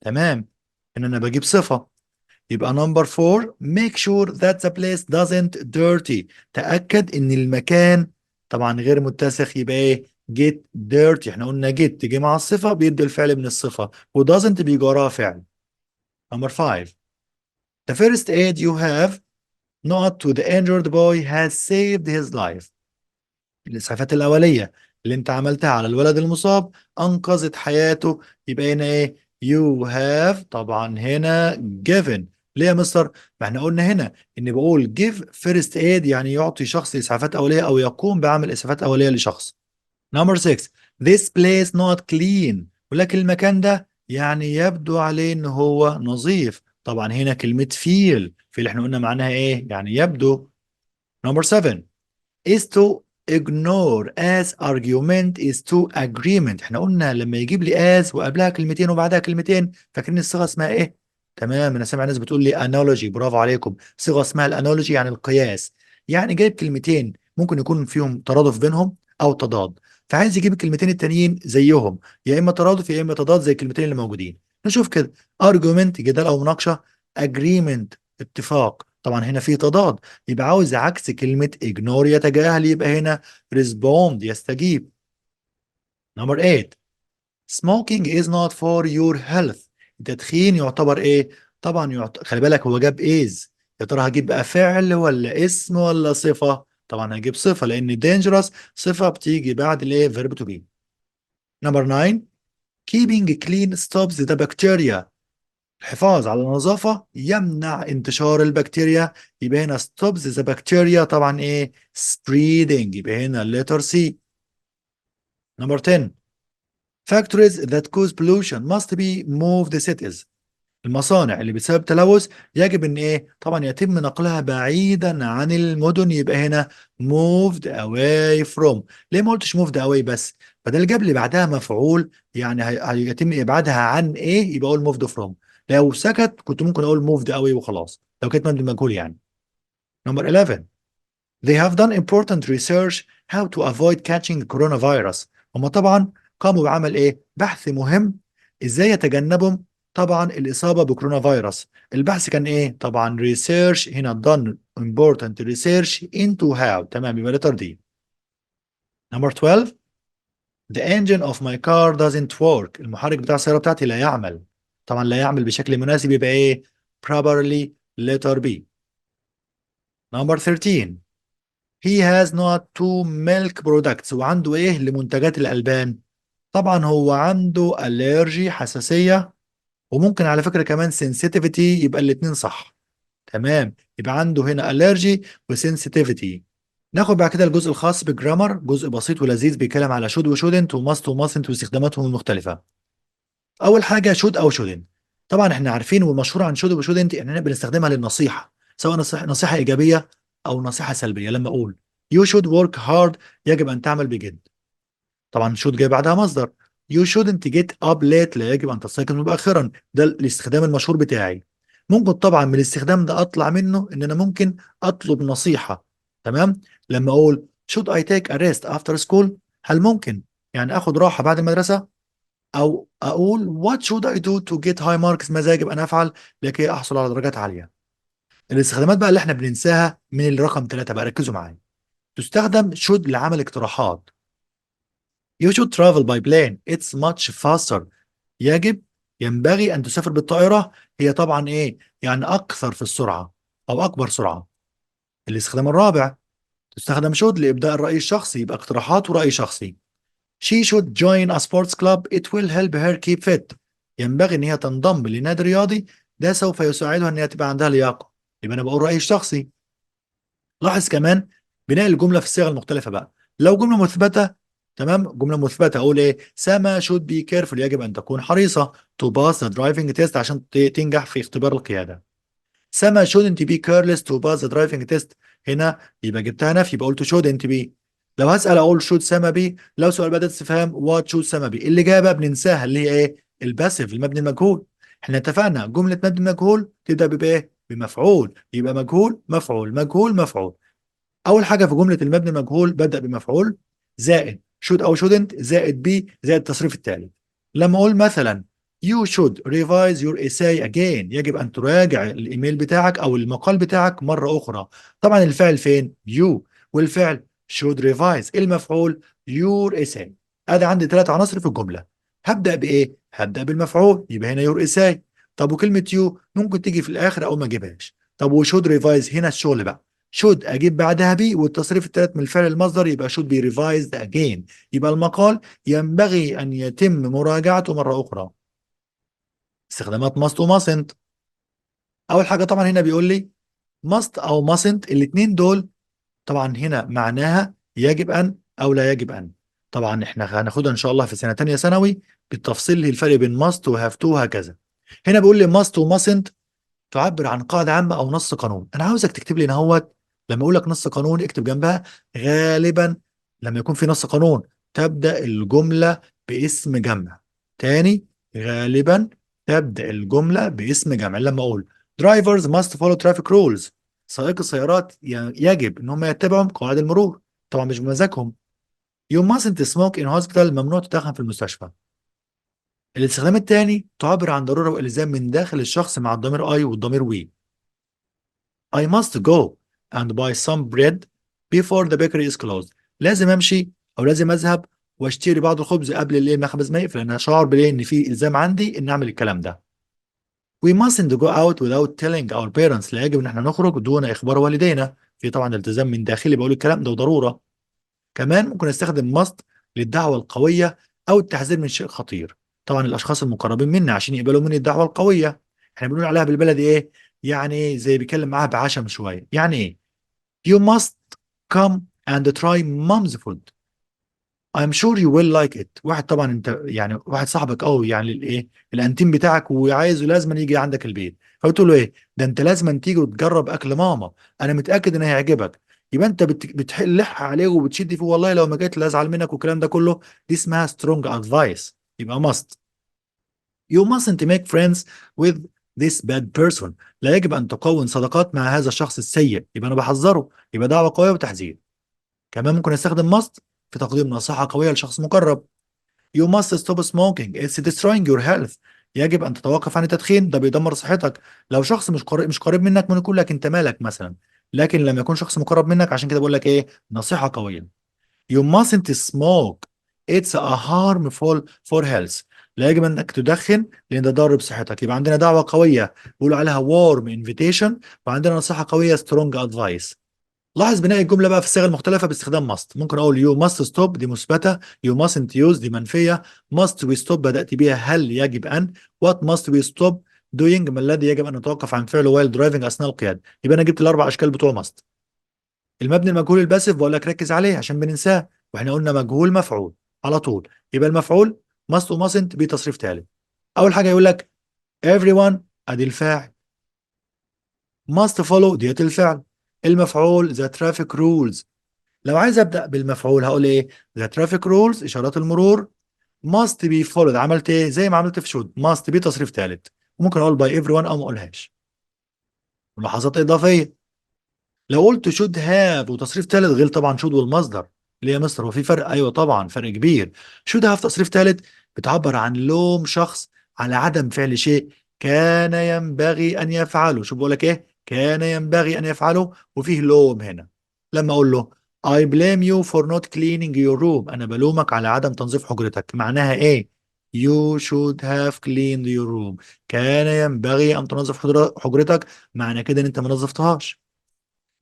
[SPEAKER 1] تمام، ان انا بجيب صفة. يبقى نمبر 4 make sure that the place doesn't dirty، تأكد ان المكان طبعا غير متسخ. يبقى ايه؟ get dirty. احنا قلنا get تيجي مع الصفة بيدي الفعل من الصفة، و doesn't بيجي وراها فعل. نمبر 5 the first aid you have not to the injured boy has saved his life، الإسعافات الأولية اللي أنت عملتها على الولد المصاب أنقذت حياته. يبقى هنا إيه؟ you have طبعا هنا given. ليه يا مستر؟ ما احنا قلنا هنا إن بقول give first aid يعني يعطي شخص إسعافات أولية أو يقوم بعمل إسعافات أولية لشخص. Number 6 this place not clean، ولكن المكان ده يعني يبدو عليه إن هو نظيف. طبعا هنا كلمة feel في اللي احنا قلنا معناها إيه؟ يعني يبدو. Number 7 is to ignore as argument is to agreement. احنا قلنا لما يجيب لي as وقبلها كلمتين وبعدها كلمتين، فاكرين الصيغه اسمها ايه؟ تمام، انا سامع ناس بتقول لي analogy، برافو عليكم. صيغه اسمها الانالوجي يعني القياس، يعني جايب كلمتين ممكن يكون فيهم ترادف بينهم او تضاد، فعايز يجيب الكلمتين التانيين زيهم، يا اما ترادف يا اما تضاد زي الكلمتين اللي موجودين. نشوف كده. argument جدال او مناقشه، agreement اتفاق، طبعا هنا في تضاد، يبقى عاوز عكس كلمة ignore يتجاهل، يبقى هنا respond يستجيب. نمبر 8 smoking is not for your health، التدخين يعتبر ايه؟ طبعا خلي بالك هو جاب is، يا ترى هجيب بقى فعل ولا اسم ولا صفة؟ طبعا هجيب صفة لأن dangerous صفة بتيجي بعد الايه؟ verb to be. نمبر 9 keeping clean stops the bacteria، الحفاظ على النظافة يمنع انتشار البكتيريا. يبقى هنا stops the bacteria طبعا ايه؟ spreading، يبقى هنا letter C. نمبر 10 factories that cause pollution must be moved cities، المصانع اللي بسبب تلوث يجب ان ايه؟ طبعا يتم نقلها بعيدا عن المدن. يبقى هنا moved away from. ليه ما قلتش moved away بس؟ بدل جاب لي بعدها مفعول يعني هيتم ابعادها عن ايه؟ يبقى اقول moved from. لو سكت كنت ممكن اقول moved away وخلاص، لو كانت مبني مجهول يعني. نمبر 11 they have done important research how to avoid catching coronavirus، هم طبعا قاموا بعمل ايه؟ بحث مهم ازاي يتجنبوا طبعا الاصابه بكورونا فيروس. البحث كان ايه؟ طبعا research هنا done important research into how. تمام، يبقى letter D. number 12 the engine of my car doesn't work، المحرك بتاع السياره بتاعتي لا يعمل. طبعا لا يعمل بشكل مناسب، يبقى ايه؟ properly letter B. number 13 he has not two milk products، وعنده ايه لمنتجات الالبان؟ طبعا هو عنده allergy حساسية، وممكن على فكرة كمان sensitivity، يبقى الاتنين صح. تمام، يبقى عنده هنا allergy وsensitivity. ناخد بعد كده الجزء الخاص بالجرامر، جزء بسيط ولذيذ بيتكلم على should وshouldn't وmust وmustn't واستخداماتهم المختلفة. أول حاجة should أو shouldn't، طبعا احنا عارفين والمشهور عن should وshouldn't إننا بنستخدمها للنصيحة، سواء نصيحة إيجابية أو نصيحة سلبية. لما أقول you should work hard، يجب أن تعمل بجد. طبعا should جاي بعدها مصدر. you shouldn't get up late، لا يجب أن تستيقظ مبكرا، ده الاستخدام المشهور بتاعي. ممكن طبعا من الاستخدام ده أطلع منه إن أنا ممكن أطلب نصيحة. تمام، لما أقول should I take a rest after school، هل ممكن يعني أخد راحة بعد المدرسة؟ أو أقول what should I do to get high marks، ماذا يجب أن أفعل لكي أحصل على درجات عالية؟ الاستخدامات بقى اللي احنا بننساها من الرقم 3 بقى، ركزوا معايا. تستخدم should لعمل اقتراحات. You should travel by plane. It's much faster. يجب ينبغي أن تسافر بالطائرة هي طبعا إيه؟ يعني أكثر في السرعة أو أكبر سرعة. الاستخدام الرابع تستخدم should لإبداء الرأي الشخصي، يبقى اقتراحات ورأي شخصي. She should join a sports club. It will help her keep fit. ينبغي إن هي تنضم لنادي رياضي، ده سوف يساعدها إن هي تبقى عندها لياقة. يبقى أنا بقول رأيي الشخصي. لاحظ كمان بناء الجملة في الصيغ المختلفة بقى. لو جملة مثبتة، تمام، جملة مثبتة أقول إيه؟ سما should be careful، يجب أن تكون حريصة to pass the driving test، عشان تنجح في اختبار القيادة. سما shouldn't be careless to pass the driving test. هنا يبقى جبتها نفي، يبقى قلت shouldn't be. لو هسأل أقول should سما be. لو سؤال بأداة استفهام what should سما be. اللي جايه بقى بننساها، اللي هي إيه؟ الباسيف، المبني المجهول. إحنا اتفقنا جملة مبني مجهول تبدأ بإيه؟ بمفعول، يبقى مجهول مفعول مجهول مفعول. اول حاجه في جمله المبني المجهول ببدا بمفعول زائد should او shouldn't زائد be زائد التصريف التالي. لما اقول مثلا you should revise your essay again، يجب ان تراجع الايميل بتاعك او المقال بتاعك مره اخرى. طبعا الفعل فين؟ you، والفعل should revise، المفعول your essay. ادي عندي ثلاث عناصر في الجمله. هبدا بايه؟ هبدا بالمفعول، يبقى هنا your essay. طب وكلمه you ممكن تيجي في الاخر او ما اجيبهاش. طب وشود ريفايز هنا الشغل بقى. should اجيب بعدها بي، والتصريف الثالث من الفعل المصدر يبقى should be revised again. يبقى المقال ينبغي ان يتم مراجعته مره اخرى. استخدامات must و mustn't. اول حاجه طبعا هنا بيقول لي must او mustn't، الاثنين دول طبعا هنا معناها يجب ان او لا يجب ان. طبعا احنا هناخدها ان شاء الله في سنه ثانيه ثانوي بالتفصيل الفرق بين must و have to وهكذا. هنا بيقول لي must و mustn't تعبر عن قاعدة عامة أو نص قانون. أنا عاوزك تكتب لي هنا هوت. لما أقول لك نص قانون اكتب جنبها غالبا لما يكون في نص قانون تبدأ الجملة باسم جمع. تاني، غالبا تبدأ الجملة باسم جمع. لما أقول drivers must follow traffic rules، سائق السيارات يجب إن هم يتبعوا قواعد المرور، طبعا مش بمزاجهم. you mustn't smoke in hospital، ممنوع تدخن في المستشفى. الاستخدام الثاني تعبر عن ضرورة والإلزام من داخل الشخص مع الضمير I والضمير we. I must go and buy some bread before the bakery is closed. لازم امشي او لازم اذهب واشتري بعض الخبز قبل المخبز ما يقفل، لان شعور بالايه ان في الزام عندي ان اعمل الكلام ده. We mustn't go out without telling our parents، لا يجب ان احنا نخرج دون اخبار والدينا. في طبعا التزام من داخلي بقول الكلام ده وضروره. كمان ممكن استخدم must للدعوه القويه او التحذير من شيء خطير. طبعا الاشخاص المقربين مني عشان يقبلوا مني الدعوه القويه، احنا بنقول عليها بالبلدي ايه؟ يعني زي بيتكلم معاها بعشم شويه. يعني ايه؟ You must come and try mom's food. I'm sure you will like it. واحد طبعا انت يعني واحد صاحبك قوي يعني الايه الانتيم بتاعك وعايزه لازم يجي عندك البيت، فبتقول له ايه؟ ده انت لازم تيجي وتجرب اكل ماما، انا متاكد ان هيعجبك. يبقى انت بتلح عليه وبتشد فيه، والله لو ما جيت لا ازعل منك والكلام ده كله. دي اسمها strong advice، يبقى must. You mustn't make friends with this bad person. لا يجب ان تكون صداقات مع هذا الشخص السيء، يبقى انا بحذره، يبقى دعوه قويه وتحذير. كمان ممكن استخدم must في تقديم نصيحة قوية لشخص مقرب. You must stop smoking. It's destroying your health. يجب أن تتوقف عن التدخين، ده بيدمر صحتك. لو شخص مش قريب منك ممكن يقول لك أنت مالك مثلا، لكن لما يكون شخص مقرب منك عشان كده بقول لك إيه؟ نصيحة قوية. You mustn't smoke. It's a harmful for health. لا يجب أنك تدخن لأن ده ضار بصحتك. يبقى عندنا دعوة قوية بيقولوا عليها warm invitation، وعندنا نصيحة قوية strong advice. لاحظ بناء الجمله بقى في الصيغ المختلفه باستخدام must. ممكن اقول you must stop، دي مثبته. you mustn't use، دي منفيه. must we stop بدات بيها هل يجب ان. what must we stop doing، ما الذي يجب ان نتوقف عن فعله while driving اثناء القياده. يبقى انا جبت الاربع اشكال بتوع must. المبني المجهول الباسف بقول لك ركز عليه عشان بننساه، واحنا قلنا مجهول مفعول على طول. يبقى المفعول must و mustn't بتصريف ثالث. اول حاجه يقول لك everyone، ادي الفاعل. must follow ديت الفعل. المفعول the traffic rules. لو عايز ابدا بالمفعول هقول ايه؟ the traffic rules، اشارات المرور must be followed. عملت ايه؟ زي ما عملت في should must be تصريف ثالث. وممكن اقول by everyone او ما اقولهاش. ملاحظات اضافيه، لو قلت should have وتصريف ثالث غير طبعا should والمصدر. ليه يا مستر وفي فرق؟ ايوه طبعا فرق كبير. should have تصريف ثالث بتعبر عن لوم شخص على عدم فعل شيء كان ينبغي ان يفعله. شو بقول لك ايه؟ كان ينبغي ان يفعله وفيه لوم هنا. لما اقول له I blame you for not cleaning your room، انا بلومك على عدم تنظيف حجرتك، معناها ايه؟ You should have cleaned your room. كان ينبغي أن تنظف حجرتك. معنى كده إن أنت ما نظفتهاش.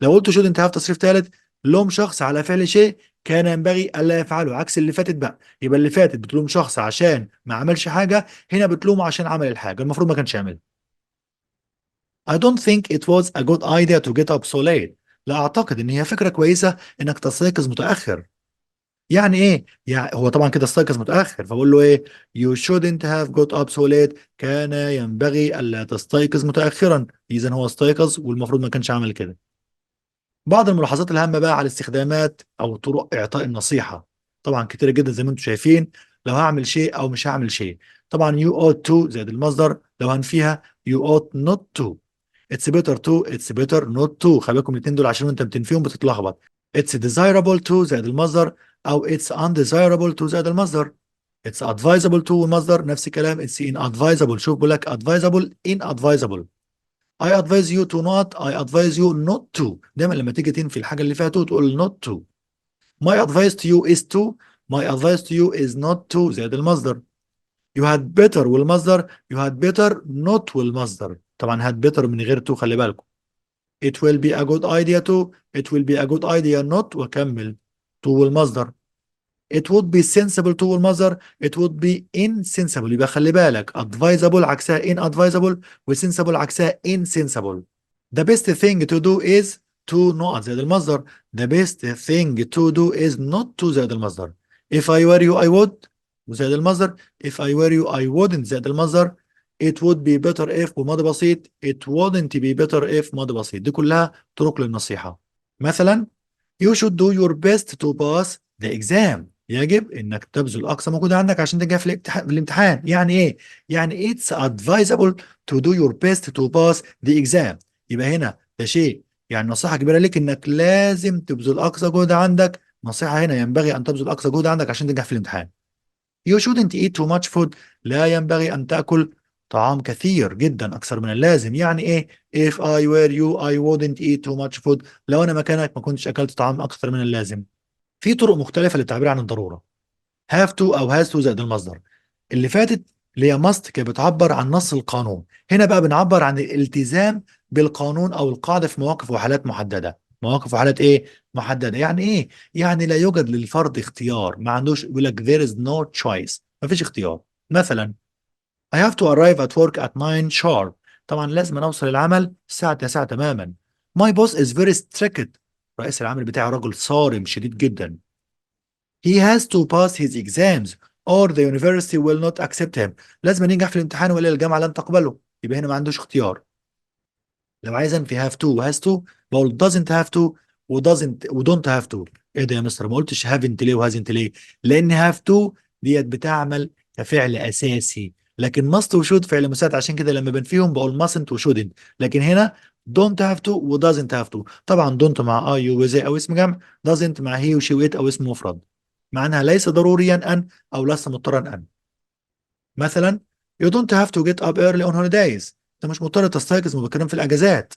[SPEAKER 1] لو قلت shouldn't have تصريف ثالث، لوم شخص على فعل شيء كان ينبغي ألا يفعله، عكس اللي فاتت بقى. يبقى اللي فاتت بتلوم شخص عشان ما عملش حاجة، هنا بتلومه عشان عمل الحاجة المفروض ما كانش يعملها. I don't think it was a good idea to get up so late. لا أعتقد إن هي فكرة كويسة إنك تستيقظ متأخر. يعني إيه؟ يعني هو طبعا كده استيقظ متأخر، فبقول له إيه؟ You shouldn't have got up so late. كان ينبغي ألا تستيقظ متأخرا. إذا هو استيقظ والمفروض ما كانش عمل كده. بعض الملاحظات الهامة بقى على استخدامات أو طرق إعطاء النصيحة. طبعا كتير جدا زي ما أنتم شايفين. لو هعمل شيء أو مش هعمل شيء. طبعا you ought to زائد المصدر. لو هنفيها you ought not to. It's better to. It's better not to. خلي بالكم الاثنين دول عشان وأنت بتنفيهم بتتلخبط. It's desirable to زائد المصدر، أو it's undesirable to زائد المصدر. It's advisable to والمصدر نفس الكلام. It's inadvisable. شوف بقول لك advisable inadvisable. I advise you to not. I advise you not to. دايما لما تيجي تنفي الحاجة اللي فيها to تقول not to. My advice to you is to. My advice to you is not to زائد المصدر. You had better والمصدر. You had better not والمصدر. طبعا had better من غير to خلي بالكم. It will be a good idea to. It will be a good idea not وكمل to والمصدر. It would be sensible to والمصدر. It would be insensible. يبقى خلي بالك advisable عكسها inadvisable وsensible عكسها insensible. The best thing to do is to not زائد المصدر. The best thing to do is not to زائد المصدر. If I were you I would وزائد المصدر. If I were you I wouldn't زائد المصدر. It would be better if وماضي بسيط. It wouldn't be better if ماضي بسيط. دي كلها طرق للنصيحة. مثلا You should do your best to pass the exam. يجب انك تبذل اقصى مجهود عندك عشان تنجح في الامتحان. يعني ايه؟ يعني it's advisable to do your best to pass the exam. يبقى هنا ده شيء يعني نصيحة كبيرة لك انك لازم تبذل اقصى جهد عندك. نصيحة هنا ينبغي ان تبذل اقصى جهد عندك عشان تنجح في الامتحان. You shouldn't eat too much food. لا ينبغي ان تأكل طعام كثير جدا اكثر من اللازم. يعني ايه؟ If I were you I wouldn't eat too much food. لو انا مكانك ما كنتش اكلت طعام اكثر من اللازم. في طرق مختلفة للتعبير عن الضرورة. have to أو has to زائد المصدر. اللي فاتت اللي هي must كانت بتعبر عن نص القانون. هنا بقى بنعبر عن الالتزام بالقانون أو القاعدة في مواقف وحالات محددة. مواقف وحالات إيه؟ محددة. يعني إيه؟ يعني لا يوجد للفرد اختيار. ما عندوش، يقول لك there is no choice. ما فيش اختيار. مثلا I have to arrive at work at 9 sharp. طبعا لازم أنا أوصل العمل الساعة 9 تماما. My boss is very strict. رئيس العمل بتاعي رجل صارم شديد جدا. He has to pass his exams or the university will not accept him. لازم ينجح في الامتحان ولا الجامعة لن تقبله. يبقى هنا ما عندوش اختيار. لو عايز انفي have to و has to بقول doesn't have to و doesn't و don't have to. ايه ده يا مستر؟ ما قلتش haven't ليه و hasn't ليه؟ لان have to ديت بتعمل كفعل اساسي، لكن must و should فعل مساعد. عشان كده لما بنفيهم بقول mustn't و shouldn't. لكن هنا don't have to و doesn't have to. طبعا don't مع I و they او اسم جمع. doesn't مع he و she و it او اسم مفرد. معناها ليس ضروريا أن أو لست مضطرا أن. مثلا you don't have to get up early on holidays. أنت مش مضطر تستيقظ مبكرا في الأجازات.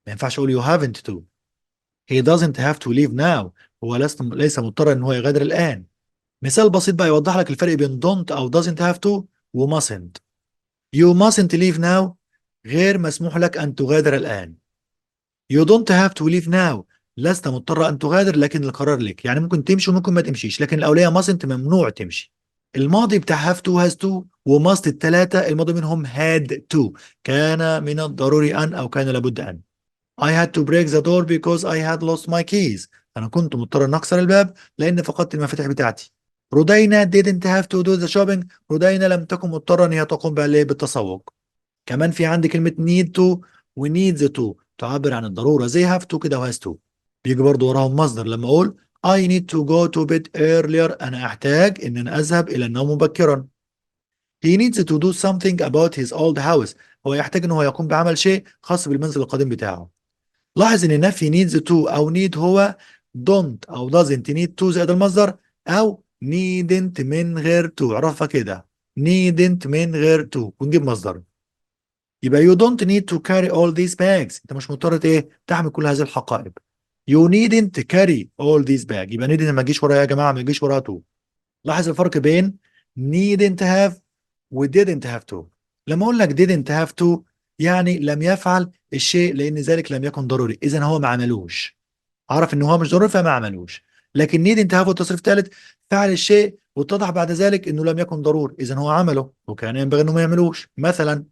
[SPEAKER 1] ما ينفعش أقول you haven't to. he doesn't have to leave now. هو ليس مضطر إن هو يغادر الآن. مثال بسيط بقى يوضح لك الفرق بين don't أو doesn't have to و mustn't. you mustn't leave now. غير مسموح لك أن تغادر الآن. you don't have to leave now. لست مضطر أن تغادر لكن القرار لك. يعني ممكن تمشي وممكن ما تمشيش، لكن الأولية mustn't ممنوع تمشي. الماضي بتاع have to has to وmust الثلاثة الماضي منهم had to. كان من الضروري أن أو كان لابد أن. I had to break the door because I had lost my keys. أنا كنت مضطر أن أكسر الباب لأن فقدت المفاتيح بتاعتي. رودينا didn't have to do the shopping. رودينا لم تكن مضطرة أن هي تقوم بالتسوق. كمان في عندي كلمة need to و needs to تعبر عن الضرورة زي have to كده و has to. بيجي برضو وراهم مصدر. لما أقول I need to go to bed earlier أنا أحتاج إن أنا أذهب إلى النوم مبكرا. He needs to do something about his old house. هو يحتاج إن هو يقوم بعمل شيء خاص بالمنزل القديم بتاعه. لاحظ إن نفي needs to أو need هو don't أو doesn't need to زائد المصدر أو needn't من غير to. عرفها كده needn't من غير to ونجيب مصدر. يبقى you don't need to carry all these bags. انت مش مضطر ايه تحمل كل هذه الحقائب. you needn't carry all these bags. يبقى needn't ما تجيش ورايا يا جماعه، ما تجيش وراها to. لاحظ الفرق بين needn't have و didn't have to. لما اقول لك didn't have to يعني لم يفعل الشيء لان ذلك لم يكن ضروري، اذا هو ما عملوش، عرف ان هو مش ضروري فما عملوش. لكن needn't have والتصريف الثالث فعل الشيء واتضح بعد ذلك انه لم يكن ضروري، اذا هو عمله وكان ينبغي انه ما يعملوش. مثلا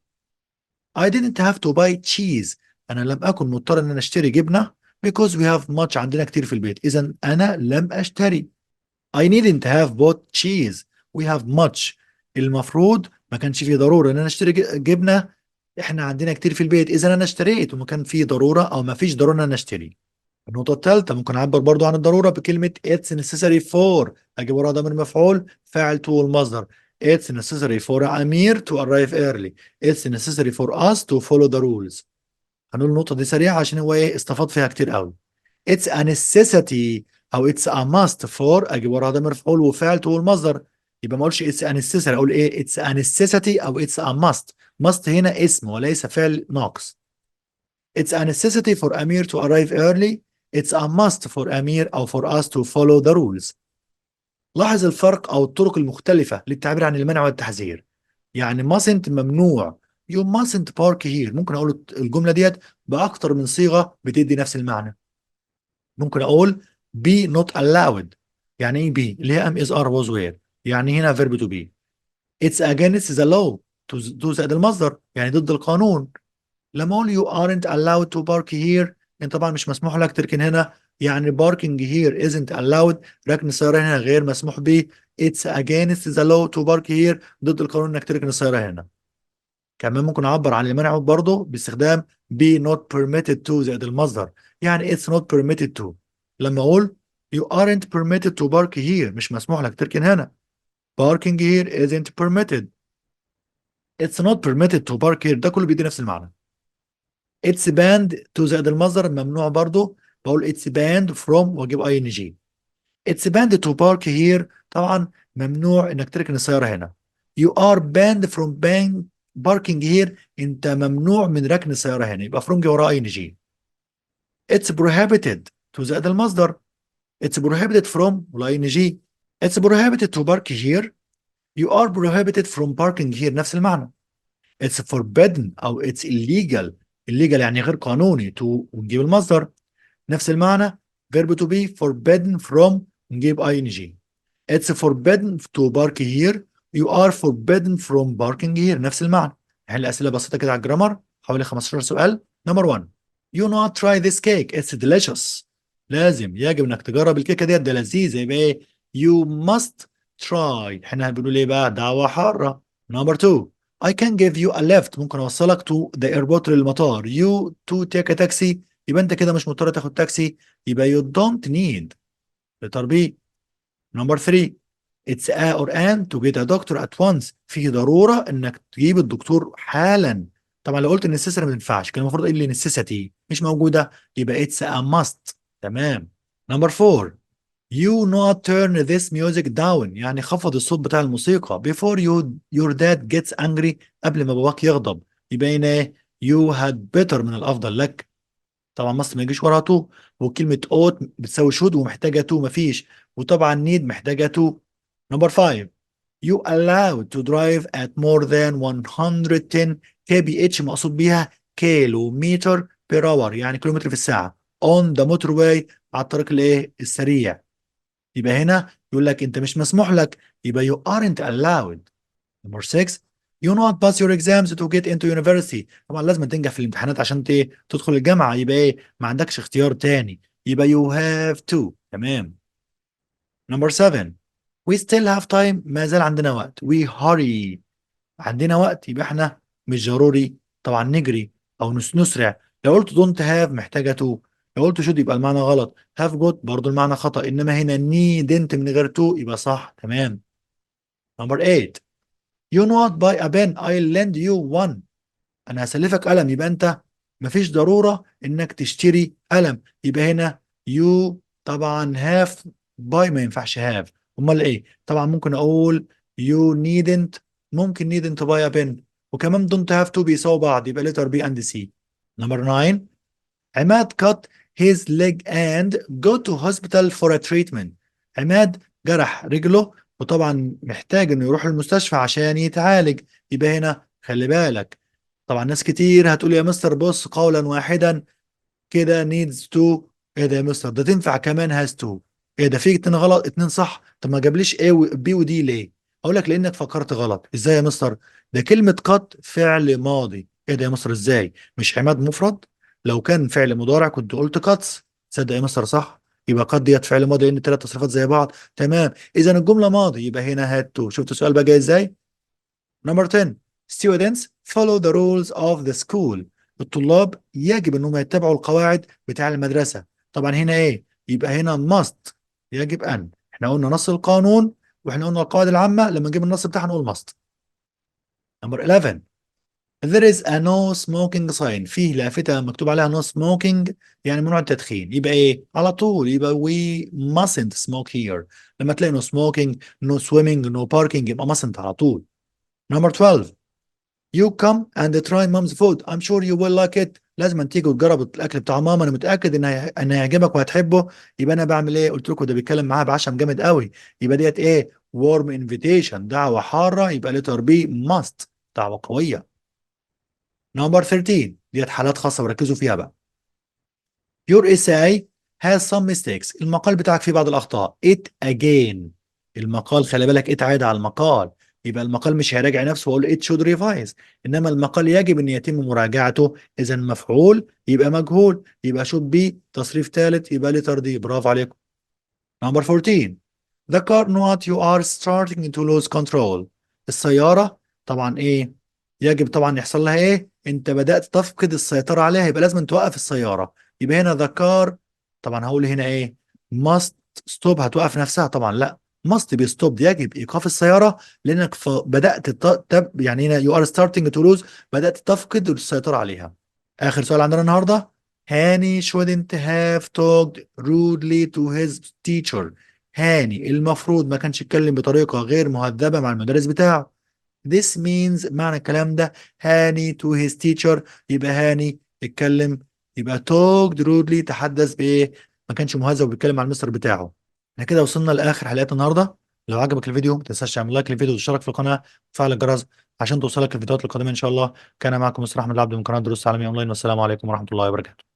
[SPEAKER 1] I didn't have to buy cheese. انا لم اكن مضطر ان انا اشتري جبنه because we have much، عندنا كتير في البيت، اذا انا لم اشتري. I needn't have bought cheese. We have much. المفروض ما كانش فيه ضرورة ان انا اشتري جبنة، احنا عندنا كتير في البيت، اذا انا اشتريت وما كان فيه ضرورة او ما فيش ضرورة ان انا اشتري. النقطة الثالثة ممكن اعبر برضو عن الضرورة بكلمة it's necessary for، اجيب وراها ضمير مفعول فاعل to المصدر. It's necessary for Amir to arrive early. It's necessary for us to follow the rules. هنقول النقطة دي سريعة عشان هو ايه استفاض فيها كتير قوي. It's a necessity او it's a must for، اجيب وراها ضمير مفعول وفعل تو المصدر. يبقى ما اقولش it's a necessary، اقول ايه it's a necessity او it's a must. must هنا اسم وليس فعل ناقص. It's a necessity for Amir to arrive early. It's a must for Amir او for us to follow the rules. لاحظ الفرق او الطرق المختلفة للتعبير عن المنع والتحذير. يعني mustn't ممنوع، you mustn't park here، ممكن اقول الجملة ديت باكتر من صيغة بتدي نفس المعنى. ممكن اقول be not allowed. يعني ايه be؟ اللي هي am is are was were، يعني هنا verb to be. it's against the law to زائد المصدر يعني ضد القانون. لما اقول you aren't allowed to park here، انت طبعا مش مسموح لك تركن هنا، يعني parking here isn't allowed، ركن السيارة هنا غير مسموح به. it's against the law to park here، ضد القانون انك تركن السيارة هنا. كمان ممكن اعبر عن المنع برضه باستخدام be not permitted to زائد المصدر، يعني it's not permitted to. لما اقول you aren't permitted to park here، مش مسموح لك تركن هنا. parking here isn't permitted. it's not permitted to park here، ده كله بيدي نفس المعنى. it's banned to زائد المصدر ممنوع برضه، بقول it's banned from واجيب ing. it's banned to park here، طبعا ممنوع انك تركن السيارة هنا. you are banned from parking here، انت ممنوع من ركن السيارة هنا، يبقى from جه وراه ing. it's prohibited to زائد المصدر، it's prohibited from ولا ing. it's prohibited to park here، you are prohibited from parking here، نفس المعنى. it's forbidden او it's illegal، illegal يعني غير قانوني to ونجيب المصدر، نفس المعنى. verb to be forbidden from نجيب ing. it's forbidden to park here، you are forbidden from parking here، نفس المعنى. نحل أسئلة بسيطة كده على الجرامر حوالي 15 سؤال. نمبر 1 you not try this cake it's delicious. لازم يجب انك تجرب الكيكة ديت، ده لذيذ. يبقى ايه you must try، احنا بنقول ايه بقى دعوة حارة. نمبر 2 I can give you a lift، ممكن اوصلك to the airport للمطار. you to take a taxi، يبقى انت كده مش مضطر تاخد تاكسي، يبقى you don't need. letter B. نمبر 3 it's a or an to get a doctor at once، في ضرورة انك تجيب الدكتور حالا. طبعا لو قلت necessary ما ينفعش، كان المفروض اقول لي necessity مش موجودة، يبقى it's a must. تمام. نمبر 4 you not turn this music down، يعني خفض الصوت بتاع الموسيقى before your dad gets angry، قبل ما باباك يغضب. يبقى هنا ايه you had better من الافضل لك، طبعا مصر ما يجيش وراها تو، وكلمة اوت بتساوي شود ومحتاجة تو مفيش، وطبعا نيد محتاجة تو. نمبر 5 you allowed to drive at more than 110 kph، مقصود بيها كيلو متر بير اور، يعني كيلومتر في الساعة on the motorway، على الطريق الايه السريع. يبقى هنا يقول لك انت مش مسموح لك، يبقى you aren't allowed. نمبر 6 you not pass your exams to get into university، طبعا لازم تنجح في الامتحانات عشان تدخل الجامعة، يبقى ايه ما عندكش اختيار تاني، يبقى you have to. تمام. نمبر 7 we still have time، ما زال عندنا وقت. we hurry، عندنا وقت، يبقى احنا مش ضروري طبعا نجري او نسرع. لو قلت don't have محتاجة to، لو قلت should يبقى المعنى غلط. have got برضو المعنى خطأ، انما هنا needn't من غير to يبقى صح. تمام. نمبر 8 you not buy a pen I'll lend you one، انا هسلفك قلم، يبقى انت مفيش ضرورة انك تشتري قلم، يبقى هنا you طبعا have buy ما ينفعش have، امال ايه طبعا ممكن اقول you needn't، ممكن needn't buy a pen، وكمان don't have to بيساوي بعض، يبقى letter B and C. نمبر 9 عماد cut his leg and go to hospital for a treatment، عماد جرح رجله وطبعا محتاج انه يروح المستشفى عشان يتعالج. يبقى هنا خلي بالك، طبعا ناس كتير هتقول يا مستر بص قولا واحدا كده needs to. ايه ده يا مستر، ده تنفع كمان has to. ايه ده في اتنين غلط اتنين صح، طب ما جابليش ايه بي ودي ليه؟ اقول لك لانك فكرت غلط. ازاي يا مستر؟ ده كلمة قط فعل ماضي. ايه ده يا مستر ازاي؟ مش عماد مفرد؟ لو كان فعل مضارع كنت قلت قطس. تصدق يا مستر صح، يبقى قد ديت فعل ماضي لان الثلاث تصريفات زي بعض. تمام، اذا الجملة ماضي يبقى هنا had to. شفت السؤال بقى جاي ازاي؟ Number 10. Students follow the rules of the school. الطلاب يجب انهم يتبعوا القواعد بتاع المدرسة. طبعا هنا ايه؟ يبقى هنا must، يجب ان. احنا قلنا نص القانون واحنا قلنا القواعد العامة، لما نجيب النص بتاعها نقول must. Number 11. There is a no smoking sign. فيه لافتة مكتوب عليها no smoking، يعني ممنوع التدخين. يبقى ايه؟ على طول يبقى we mustn't smoke here. لما تلاقي no smoking no swimming no parking يبقى mustn't على طول. Number 12. You come and try mom's food. I'm sure you will like it. لازم تيجي وتجرب الاكل بتاع ماما، انا متاكد ان هيعجبك وهتحبه. يبقى انا بعمل ايه؟ قلت لكم ده بيتكلم معاها بعشم جامد قوي. يبقى ديت ايه؟ warm invitation، دعوه حاره. يبقى letter B must، دعوه قويه. Number 13 ديت حالات خاصه وركزوا فيها بقى. Your essay has some mistakes. المقال بتاعك فيه بعض الأخطاء. It again. المقال خلي بالك it عايد على المقال. يبقى المقال مش هيراجع نفسه وأقول it should revise، إنما المقال يجب أن يتم مراجعته. إذا مفعول يبقى مجهول، يبقى should be تصريف ثالث، يبقى letter D. برافو عليكم. Number 14. The car not you are starting to lose control. السيارة طبعا ايه؟ يجب طبعا يحصل لها ايه؟ انت بدأت تفقد السيطرة عليها، يبقى لازم توقف السيارة. يبقى هنا the car، طبعا هقول هنا ايه؟ must stop. هتوقف نفسها؟ طبعا لا، must be stopped، يجب ايقاف السيارة لانك بدأت يعني هنا you are starting to lose، بدأت تفقد السيطرة عليها. آخر سؤال عندنا النهاردة. هاني shouldn't have talked rudely to his teacher. هاني المفروض ما كانش يتكلم بطريقة غير مهذبة مع المدرس بتاعه. This means، معنى الكلام ده، هاني to his teacher، يبقى هاني اتكلم، يبقى talked rudely تحدث بإيه؟ ما كانش مهذب وبيتكلم مع المستر بتاعه. احنا كده وصلنا لآخر حلقات النهاردة. لو عجبك الفيديو ما تنساش تعمل لايك للفيديو وتشترك في القناة وتفعل الجرس عشان توصلك الفيديوهات القادمة إن شاء الله. كان معكم مستر أحمد العبد من قناة دروس عالمية أونلاين، والسلام عليكم ورحمة الله وبركاته.